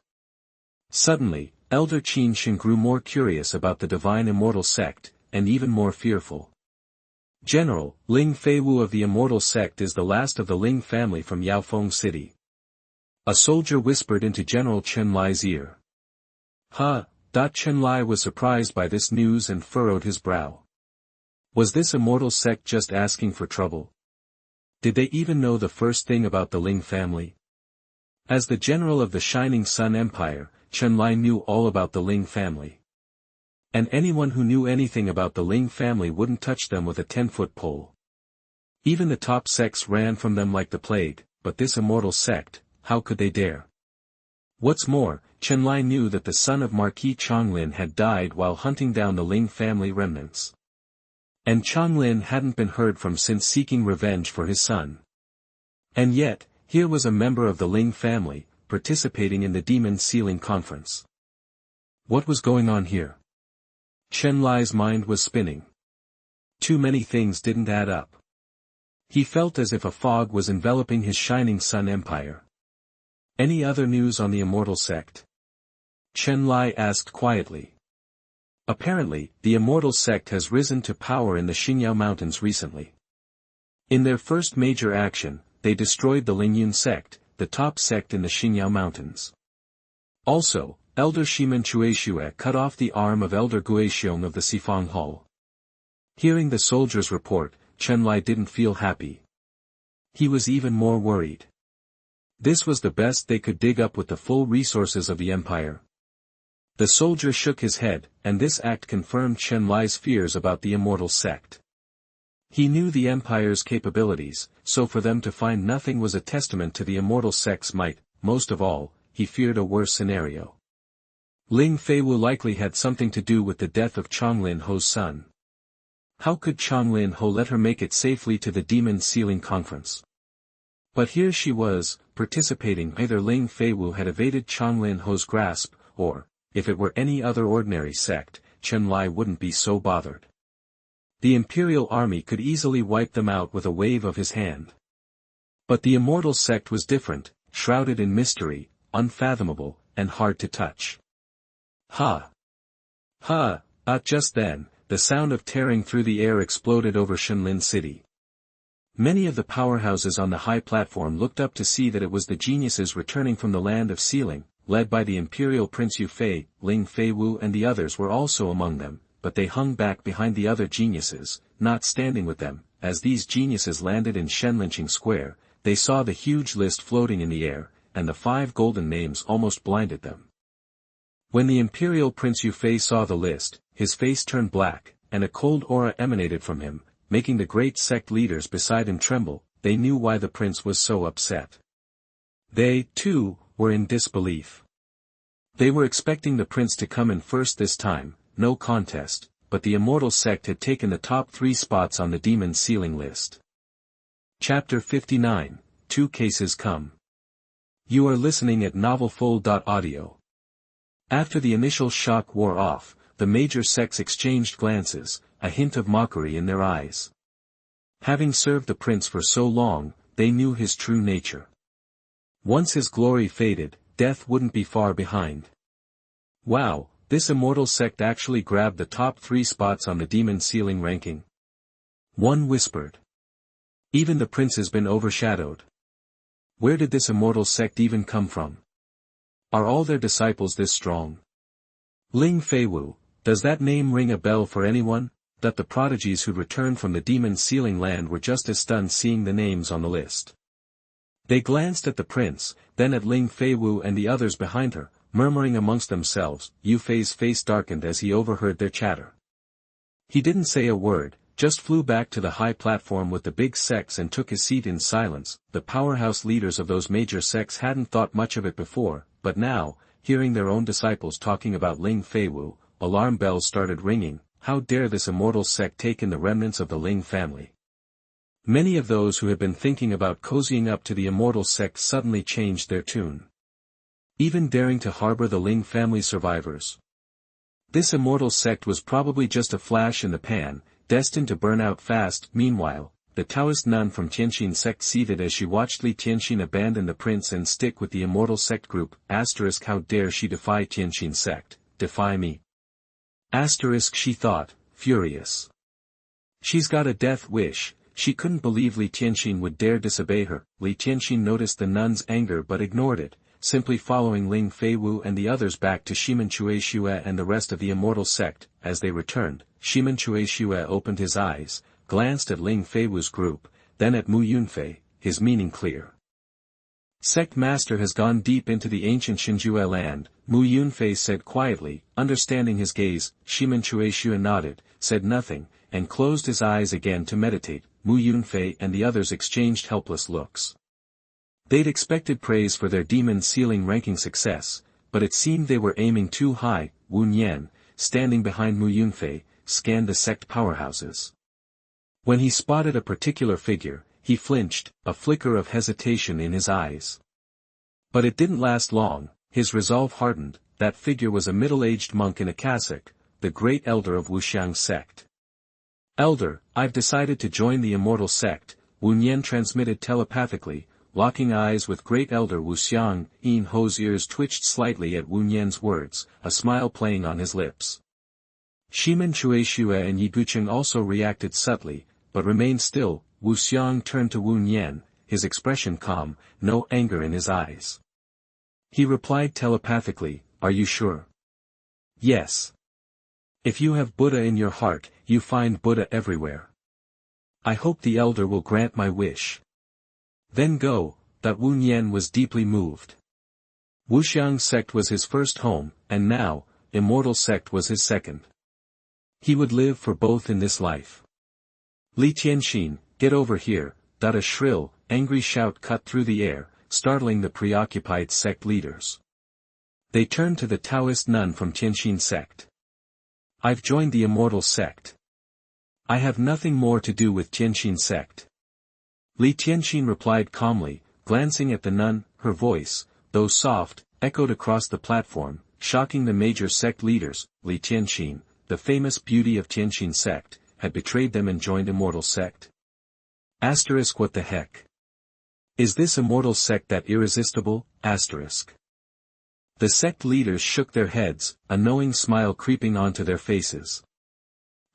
Suddenly, Elder Qin Sheng grew more curious about the divine Immortal Sect, and even more fearful. General, Ling Feiwu of the Immortal Sect is the last of the Ling family from Yaofeng City. A soldier whispered into General Chen Lai's ear. Chen Lai was surprised by this news and furrowed his brow. Was this Immortal Sect just asking for trouble? Did they even know the first thing about the Ling family? As the general of the Shining Sun Empire, Chen Lai knew all about the Ling family. And anyone who knew anything about the Ling family wouldn't touch them with a 10-foot pole. Even the top sects ran from them like the plague, but this Immortal Sect, how could they dare? What's more, Chen Lai knew that the son of Marquis Chonglin had died while hunting down the Ling family remnants. And Chonglin hadn't been heard from since seeking revenge for his son. And yet, here was a member of the Ling family, participating in the Demon Sealing Conference. What was going on here? Chen Lai's mind was spinning. Too many things didn't add up. He felt as if a fog was enveloping his Shining Sun Empire. Any other news on the Immortal Sect? Chen Lai asked quietly. Apparently, the Immortal Sect has risen to power in the Xingyao Mountains recently. In their first major action, they destroyed the Lingyun sect, the top sect in the Xingyao Mountains. Also, Elder Shimen Chueshue cut off the arm of Elder Guixiong of the Sifang Hall. Hearing the soldier's report, Chen Lai didn't feel happy. He was even more worried. This was the best they could dig up with the full resources of the empire. The soldier shook his head, and this act confirmed Chen Lai's fears about the Immortal Sect. He knew the Empire's capabilities, so for them to find nothing was a testament to the Immortal Sect's might. Most of all, he feared a worse scenario. Ling Feiwu likely had something to do with the death of Chonglin Ho's son. How could Chonglin Ho let her make it safely to the Demon Sealing Conference? But here she was, participating. Either Ling Feiwu had evaded Chonglin Ho's grasp, or, if it were any other ordinary sect, Chen Lai wouldn't be so bothered. The Imperial Army could easily wipe them out with a wave of his hand. But the Immortal Sect was different, shrouded in mystery, unfathomable, and hard to touch. Just then, the sound of tearing through the air exploded over Shenlin City. Many of the powerhouses on the high platform looked up to see that it was the geniuses returning from the land of sealing, led by the Imperial Prince Yu Fei. Ling Feiwu and the others were also among them, but they hung back behind the other geniuses, not standing with them. As these geniuses landed in Shenlinqing Square, they saw the huge list floating in the air, and the 5 golden names almost blinded them. When the Imperial Prince Yu Fei saw the list, his face turned black, and a cold aura emanated from him, making the great sect leaders beside him tremble. They knew why the prince was so upset. They, too, were in disbelief. They were expecting the prince to come in first this time, no contest, but the Immortal Sect had taken the top 3 spots on the Demon Sealing list. Chapter 59, 2 Cases Come. You are listening at novelfull.audio. After the initial shock wore off, the major sects exchanged glances, a hint of mockery in their eyes. Having served the prince for so long, they knew his true nature. Once his glory faded, death wouldn't be far behind. Wow, this Immortal Sect actually grabbed the top 3 spots on the demon ceiling ranking. One whispered. Even the prince has been overshadowed. Where did this Immortal Sect even come from? Are all their disciples this strong? Ling Feiwu, does that name ring a bell for anyone? That the prodigies who'd returned from the demon ceiling land were just as stunned seeing the names on the list. They glanced at the prince, then at Ling Feiwu and the others behind her, murmuring amongst themselves. Yu Fei's face darkened as he overheard their chatter. He didn't say a word, just flew back to the high platform with the big sects and took his seat in silence. The powerhouse leaders of those major sects hadn't thought much of it before, but now, hearing their own disciples talking about Ling Feiwu, alarm bells started ringing. How dare this Immortal Sect take in the remnants of the Ling family? Many of those who had been thinking about cozying up to the Immortal Sect suddenly changed their tune. Even daring to harbor the Ling family survivors. This Immortal Sect was probably just a flash in the pan, destined to burn out fast. Meanwhile, the Taoist nun from Tianxin Sect seethed as she watched Li Tianxin abandon the prince and stick with the Immortal Sect group. Asterisk, how dare she defy Tianxin Sect, defy me? Asterisk, she thought, furious. She's got a death wish. She couldn't believe Li Tianxin would dare disobey her. Li Tianxin noticed the nun's anger but ignored it, simply following Ling Feiwu and the others back to Shimen and the rest of the Immortal Sect. As they returned, Shimen opened his eyes, glanced at Ling Feiwu's group, then at Mu Yunfei, his meaning clear. Sect Master has gone deep into the ancient Xinjue land, Mu Yunfei said quietly, understanding his gaze. Shimen nodded, said nothing, and closed his eyes again to meditate. Mu Yunfei and the others exchanged helpless looks. They'd expected praise for their demon ceiling ranking success, but it seemed they were aiming too high. Wu Nian, standing behind Mu Yunfei, scanned the sect powerhouses. When he spotted a particular figure, he flinched, a flicker of hesitation in his eyes. But it didn't last long, his resolve hardened. That figure was a middle-aged monk in a cassock, the great elder of Wuxiang sect. Elder, I've decided to join the Immortal Sect, Wu Nian transmitted telepathically, locking eyes with great elder Wuxiang. Yin Ho's ears twitched slightly at Wu Nian's words, a smile playing on his lips. Shimen and Yi Gucheng also reacted subtly, but remained still. Wuxiang turned to Wu Nian, his expression calm, no anger in his eyes. He replied telepathically, are you sure? Yes. If you have Buddha in your heart, you find Buddha everywhere. I hope the elder will grant my wish. Then go. That Wu Nian was deeply moved. Wuxiang sect was his first home, and now, Immortal Sect was his second. He would live for both in this life. Li Tianxin, get over here. A shrill, angry shout cut through the air, startling the preoccupied sect leaders. They turned to the Taoist nun from Tianxin sect. I've joined the Immortal Sect. I have nothing more to do with Tianxin sect. Li Tianxin replied calmly, glancing at the nun. Her voice, though soft, echoed across the platform, shocking the major sect leaders. Li Tianxin, the famous beauty of Tianxin sect, had betrayed them and joined Immortal Sect. Asterisk, what the heck? Is this Immortal Sect that irresistible? Asterisk. The sect leaders shook their heads, a knowing smile creeping onto their faces.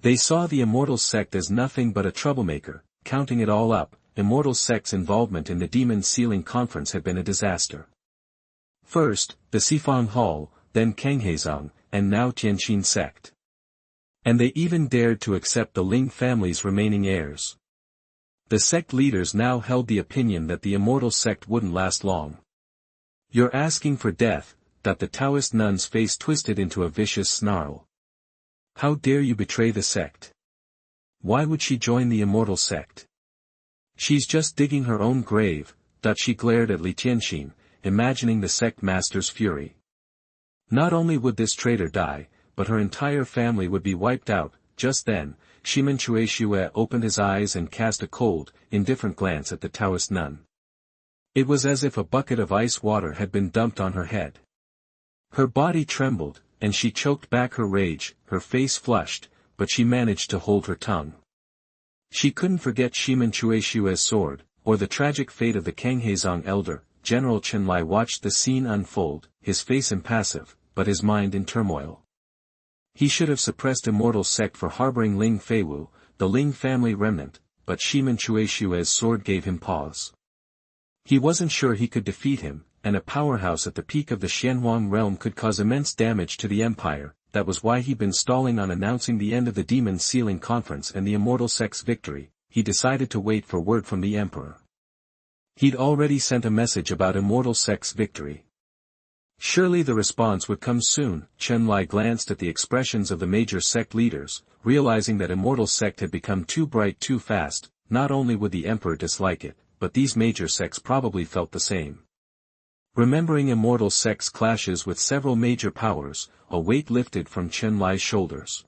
They saw the Immortal Sect as nothing but a troublemaker. Counting it all up, Immortal Sect's involvement in the Demon Sealing Conference had been a disaster. First, the Sifang Hall, then Kangheizong, and now Tianxin Sect. And they even dared to accept the Ling family's remaining heirs. The sect leaders now held the opinion that the Immortal Sect wouldn't last long. You're asking for death. That the Taoist nun's face twisted into a vicious snarl. How dare you betray the sect? Why would she join the Immortal Sect? She's just digging her own grave. She glared at Li Tianxin, imagining the sect master's fury. Not only would this traitor die, but her entire family would be wiped out. Just then, Shimen opened his eyes and cast a cold, indifferent glance at the Taoist nun. It was as if a bucket of ice water had been dumped on her head. Her body trembled, and she choked back her rage. Her face flushed, but she managed to hold her tongue. She couldn't forget Shimen sword, or the tragic fate of the Shenxianzong elder, General Chenlai watched the scene unfold, his face impassive, but his mind in turmoil. He should have suppressed Immortal Sect for harboring Ling Feiwu, the Ling family remnant, but Shimen-Chue's sword gave him pause. He wasn't sure he could defeat him, and a powerhouse at the peak of the Xuanhuan realm could cause immense damage to the empire. That was why he'd been stalling on announcing the end of the Demon Sealing Conference and the Immortal Sect's victory. He decided to wait for word from the Emperor. He'd already sent a message about Immortal Sect's victory. Surely the response would come soon. Chenlai glanced at the expressions of the major sect leaders, realizing that Immortal Sect had become too bright too fast. Not only would the Emperor dislike it, but these major sects probably felt the same. Remembering Immortal Sect's clashes with several major powers, a weight lifted from Chenlai's shoulders.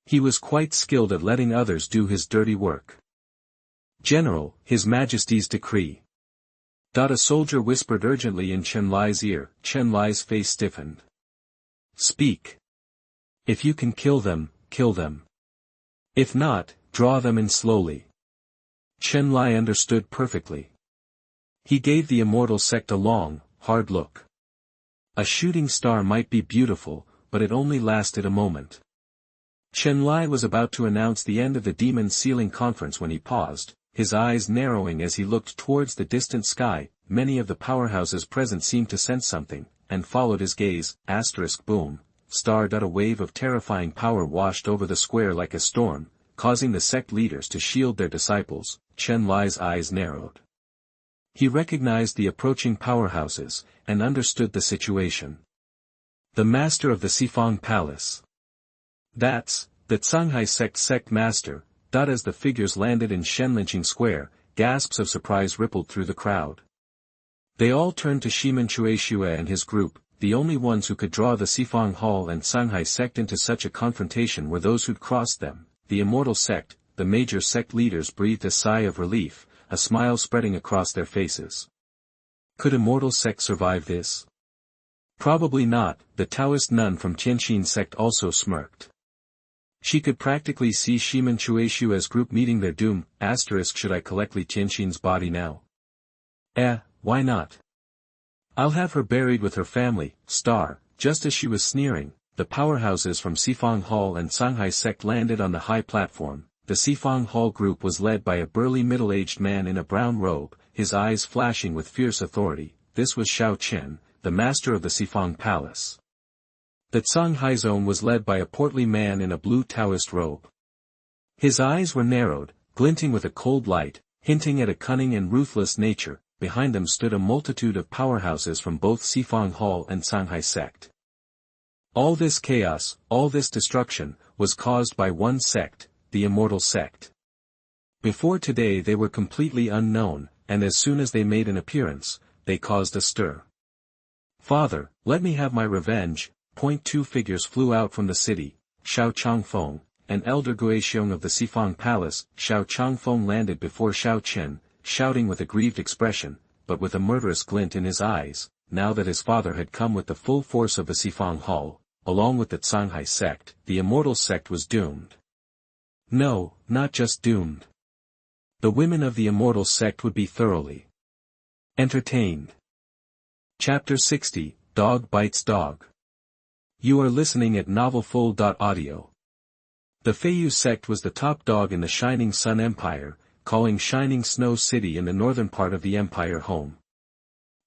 He was quite skilled at letting others do his dirty work. General, His Majesty's decree. A soldier whispered urgently in Chenlai's ear. Chenlai's face stiffened. Speak. If you can kill them, kill them. If not, draw them in slowly. Chenlai understood perfectly. He gave the Immortal Sect a long, hard look. A shooting star might be beautiful, but it only lasted a moment. Chenlai was about to announce the end of the Demon Sealing Conference when he paused, his eyes narrowing as he looked towards the distant sky. Many of the powerhouses present seemed to sense something, and followed his gaze. Boom. A wave of terrifying power washed over the square like a storm, causing the sect leaders to shield their disciples. Chenlai's eyes narrowed. He recognized the approaching powerhouses, and understood the situation. The master of the Sifang Palace. That's, the Zhanghai sect master. As the figures landed in Shenlinqing Square, gasps of surprise rippled through the crowd. They all turned to Shimen-Chue and his group. The only ones who could draw the Sifang Hall and Zhanghai sect into such a confrontation were those who'd crossed them. The Immortal Sect. The major sect leaders breathed a sigh of relief, a smile spreading across their faces. Could Immortal Sect survive this? Probably not. The Taoist nun from Tianxin sect also smirked. She could practically see Shimen-Chue's group meeting their doom. Should I collect Li Tianxin's body now? Why not? I'll have her buried with her family. Just as she was sneering, the powerhouses from Sifang Hall and Zhanghai sect landed on the high platform. The Sifang Hall group was led by a burly middle-aged man in a brown robe, his eyes flashing with fierce authority. This was Xiao Qian, the master of the Sifang Palace. The Zhanghai zone was led by a portly man in a blue Taoist robe. His eyes were narrowed, glinting with a cold light, hinting at a cunning and ruthless nature. Behind them stood a multitude of powerhouses from both Sifang Hall and Zhanghai sect. All this chaos, all this destruction, was caused by one sect, the Immortal Sect. Before today they were completely unknown, and as soon as they made an appearance, they caused a stir. Father, let me have my revenge. Two figures flew out from the city. Xiao Changfeng, an elder Guixiong of the Sifang Palace. Xiao Changfeng landed before Xiao Qian, shouting with a grieved expression, but with a murderous glint in his eyes. Now that his father had come with the full force of the Sifang Hall, along with the Zhanghai sect, the Immortal Sect was doomed. No, not just doomed. The women of the Immortal Sect would be thoroughly entertained. Chapter 60, Dog Bites Dog. You are listening at novelfull.audio. The Feiyu sect was the top dog in the Shining Sun Empire, calling Shining Snow City in the northern part of the empire home.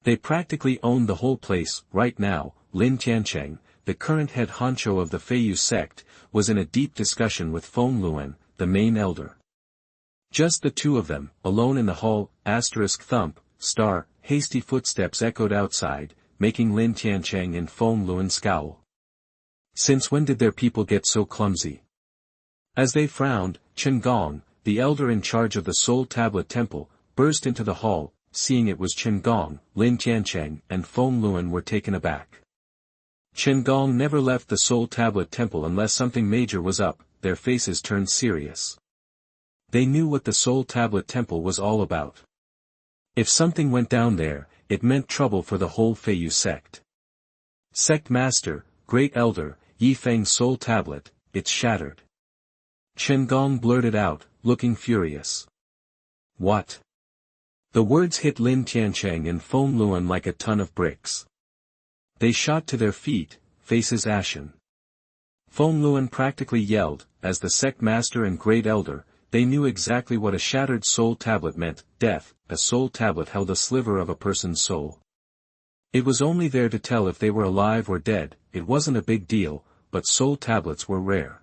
They practically owned the whole place. Right now, Lin Tiancheng, the current head honcho of the Feiyu sect, was in a deep discussion with Fengluan, the main elder. Just the two of them, alone in the hall. Thump, hasty footsteps echoed outside, making Lin Tiancheng and Fengluan scowl. Since when did their people get so clumsy? As they frowned, Chen Gong, the elder in charge of the Soul Tablet Temple, burst into the hall. Seeing it was Chen Gong, Lin Tiancheng and Fengluan were taken aback. Chen Gong never left the Soul Tablet Temple unless something major was up. Their faces turned serious. They knew what the Soul Tablet Temple was all about. If something went down there, it meant trouble for the whole Feiyu sect. Sect Master, Great Elder, Yifeng's Soul Tablet, it's shattered. Chen Gong blurted out, looking furious. What? The words hit Lin Tiancheng and Feng Luan like a ton of bricks. They shot to their feet, faces ashen. Feng Luan practically yelled, as the sect master and great elder, they knew exactly what a shattered soul tablet meant, death. A soul tablet held a sliver of a person's soul. It was only there to tell if they were alive or dead. It wasn't a big deal, but soul tablets were rare.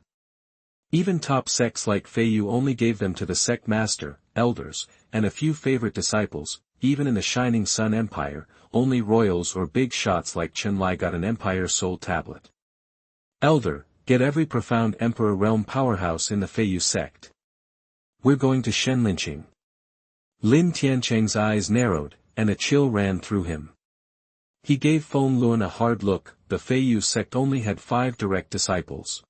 Even top sects like Feiyu only gave them to the sect master, elders, and a few favorite disciples. Even in the Shining Sun Empire, only royals or big shots like Chenlai got an Empire soul tablet. Elder, get every profound Emperor realm powerhouse in the Feiyu sect. We're going to Shenlinching. Lin Tiancheng's eyes narrowed, and a chill ran through him. He gave Feng Luan a hard look. The Feiyu sect only had 5 direct disciples.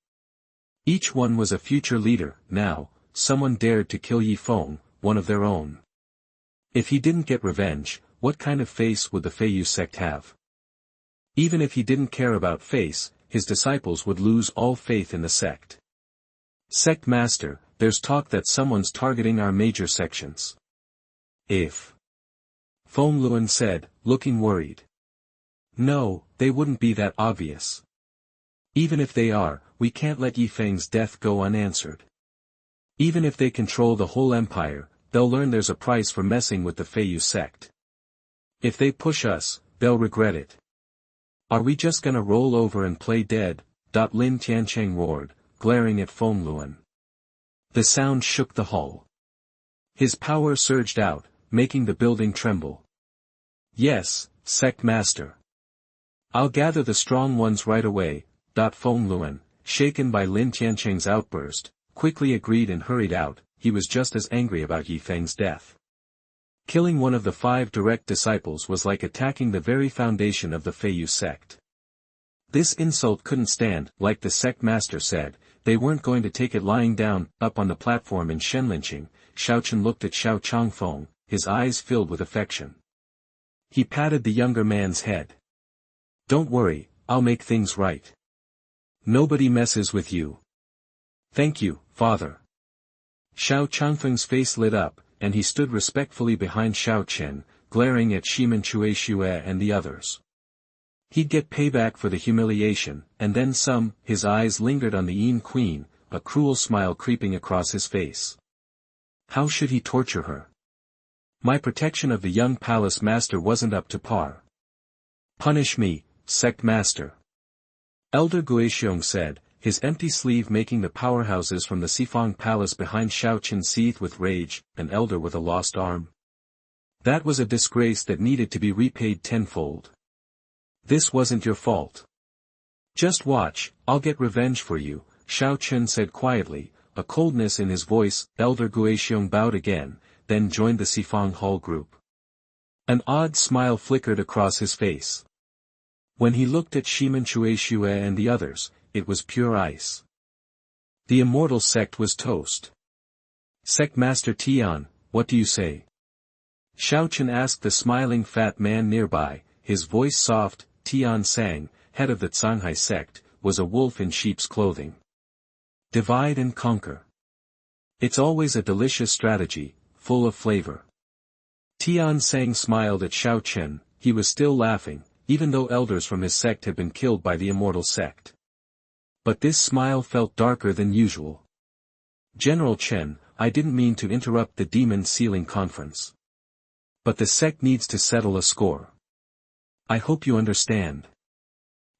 Each one was a future leader. Now, someone dared to kill Yi Feng, one of their own. If he didn't get revenge, what kind of face would the Feiyu sect have? Even if he didn't care about face, his disciples would lose all faith in the sect. Sect master, there's talk that someone's targeting our major sections. If. Feng Luan said, looking worried. No, they wouldn't be that obvious. Even if they are, we can't let Yi Feng's death go unanswered. Even if they control the whole empire, they'll learn there's a price for messing with the Feiyu sect. If they push us, they'll regret it. Are we just gonna roll over and play dead? Lin Tiancheng roared, glaring at Feng Luan. The sound shook the hall. His power surged out, making the building tremble. Yes, sect master. I'll gather the strong ones right away. Feng Luan, shaken by Lin Tiancheng's outburst, quickly agreed and hurried out. He was just as angry about Yi Feng's death. Killing one of the 5 direct disciples was like attacking the very foundation of the Feiyu sect. This insult couldn't stand. Like the sect master said, they weren't going to take it lying down. Up on the platform in Shenlinching, Xiaochen looked at Xiao Changfeng, his eyes filled with affection. He patted the younger man's head. Don't worry, I'll make things right. Nobody messes with you. Thank you, father. Xiao Changfeng's face lit up, and he stood respectfully behind Xiao Chen, glaring at Shimen Chuexue and the others. He'd get payback for the humiliation, and then some. His eyes lingered on the Yin Queen, a cruel smile creeping across his face. How should he torture her? My protection of the young palace master wasn't up to par. Punish me, sect master. Elder Guixiong said, his empty sleeve making the powerhouses from the Sifang palace behind Xiao Chen seethe with rage. An elder with a lost arm. That was a disgrace that needed to be repaid tenfold. This wasn't your fault. Just watch, I'll get revenge for you, Xiao Chen said quietly, a coldness in his voice. Elder Guixiong bowed again, then joined the Sifang Hall group. An odd smile flickered across his face. When he looked at Shimen Chuexue and the others, it was pure ice. The Immortal Sect was toast. Sect Master Tian, what do you say? Xiao Chen asked the smiling fat man nearby, his voice soft. Tian Sang, head of the Zhanghai sect, was a wolf in sheep's clothing. Divide and conquer. It's always a delicious strategy, full of flavor. Tian Sang smiled at Xiao Chen. He was still laughing, even though elders from his sect had been killed by the Immortal Sect. But this smile felt darker than usual. General Chen, I didn't mean to interrupt the demon sealing conference. But the sect needs to settle a score. I hope you understand.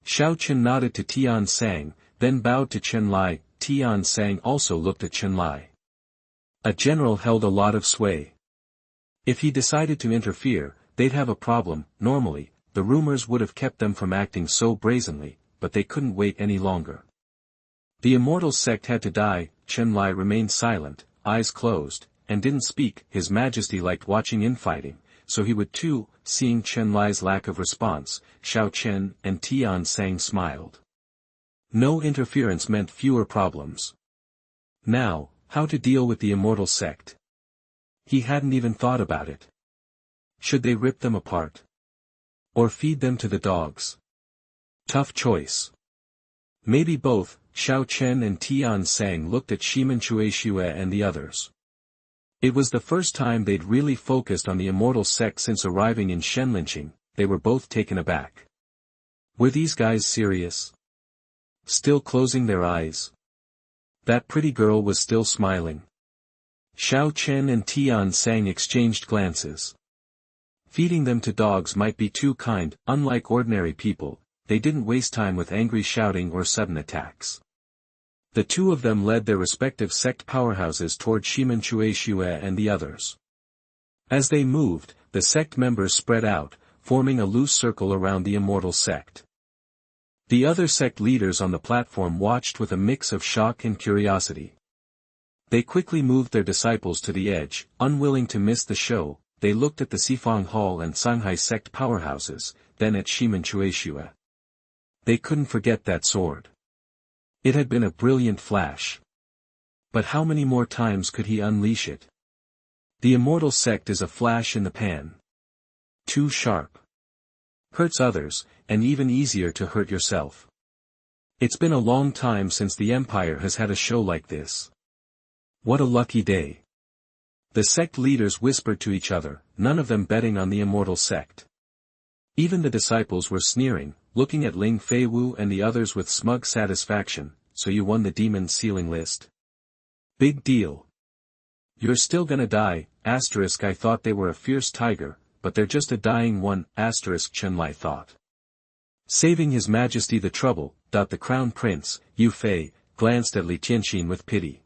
Xiao Chen nodded to Tian Sang, then bowed to Chen Lai. Tian Sang also looked at Chen Lai. A general held a lot of sway. If he decided to interfere, they'd have a problem. Normally, the rumors would have kept them from acting so brazenly, but they couldn't wait any longer. The Immortal Sect had to die. Chen Lai remained silent, eyes closed, and didn't speak. His Majesty liked watching infighting, so he would too. Seeing Chen Lai's lack of response, Xiao Chen and Tian Sang smiled. No interference meant fewer problems. Now, how to deal with the Immortal Sect? He hadn't even thought about it. Should they rip them apart? Or feed them to the dogs? Tough choice. Maybe both. Xiao Chen and Tian Sang looked at Shimen Chuexue and the others. It was the first time they'd really focused on the Immortal Sect since arriving in Shenxianzong. They were both taken aback. Were these guys serious? Still closing their eyes? That pretty girl was still smiling. Xiao Chen and Tian Sang exchanged glances. Feeding them to dogs might be too kind. Unlike ordinary people, they didn't waste time with angry shouting or sudden attacks. The two of them led their respective sect powerhouses toward Ximenchueshue and the others. As they moved, the sect members spread out, forming a loose circle around the Immortal Sect. The other sect leaders on the platform watched with a mix of shock and curiosity. They quickly moved their disciples to the edge, unwilling to miss the show. They looked at the Sifang Hall and Shanghai sect powerhouses, then at Ximenchueshue. They couldn't forget that sword. It had been a brilliant flash. But how many more times could he unleash it? The Immortal Sect is a flash in the pan. Too sharp. Hurts others, and even easier to hurt yourself. It's been a long time since the Empire has had a show like this. What a lucky day. The sect leaders whispered to each other, none of them betting on the Immortal Sect. Even the disciples were sneering, looking at Ling Feiwu and the others with smug satisfaction. So you won the demon's ceiling list? Big deal. You're still gonna die, I thought they were a fierce tiger, but they're just a dying one, Chen Lai thought. Saving His Majesty the trouble, the Crown Prince, Yu Fei, glanced at Li Tianxin with pity.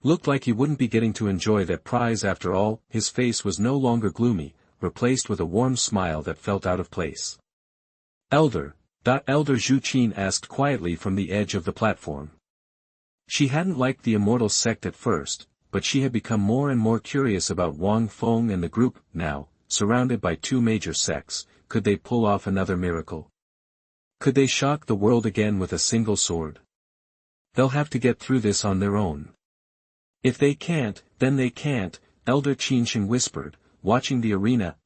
Looked like he wouldn't be getting to enjoy that prize after all. His face was no longer gloomy, replaced with a warm smile that felt out of place. Elder Zhu Qin asked quietly from the edge of the platform. She hadn't liked the Immortal Sect at first, but she had become more and more curious about Wang Feng and the group. Now, surrounded by two major sects, could they pull off another miracle? Could they shock the world again with a single sword? They'll have to get through this on their own. If they can't, then they can't, Elder Qinsheng whispered, watching the arena,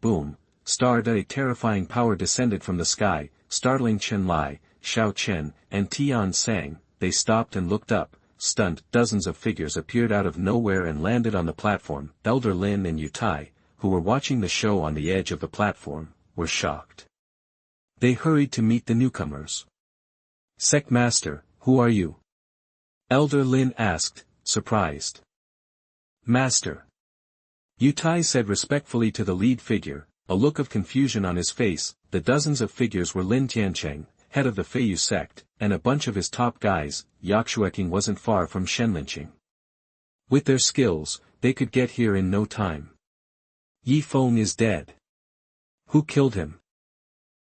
boom, starred a terrifying power descended from the sky, startling Chen Lai, Xiao Chen, and Tian Sang. They stopped and looked up, stunned. Dozens of figures appeared out of nowhere and landed on the platform. Elder Lin and Yutai, who were watching the show on the edge of the platform, were shocked. They hurried to meet the newcomers. Sect Master, who are you? Elder Lin asked, surprised. Master. Yutai said respectfully to the lead figure, a look of confusion on his face. The dozens of figures were Lin Tiancheng, head of the Feiyu sect, and a bunch of his top guys. Yakshueking wasn't far from Shenlinqing. With their skills, they could get here in no time. Yi Feng is dead. Who killed him?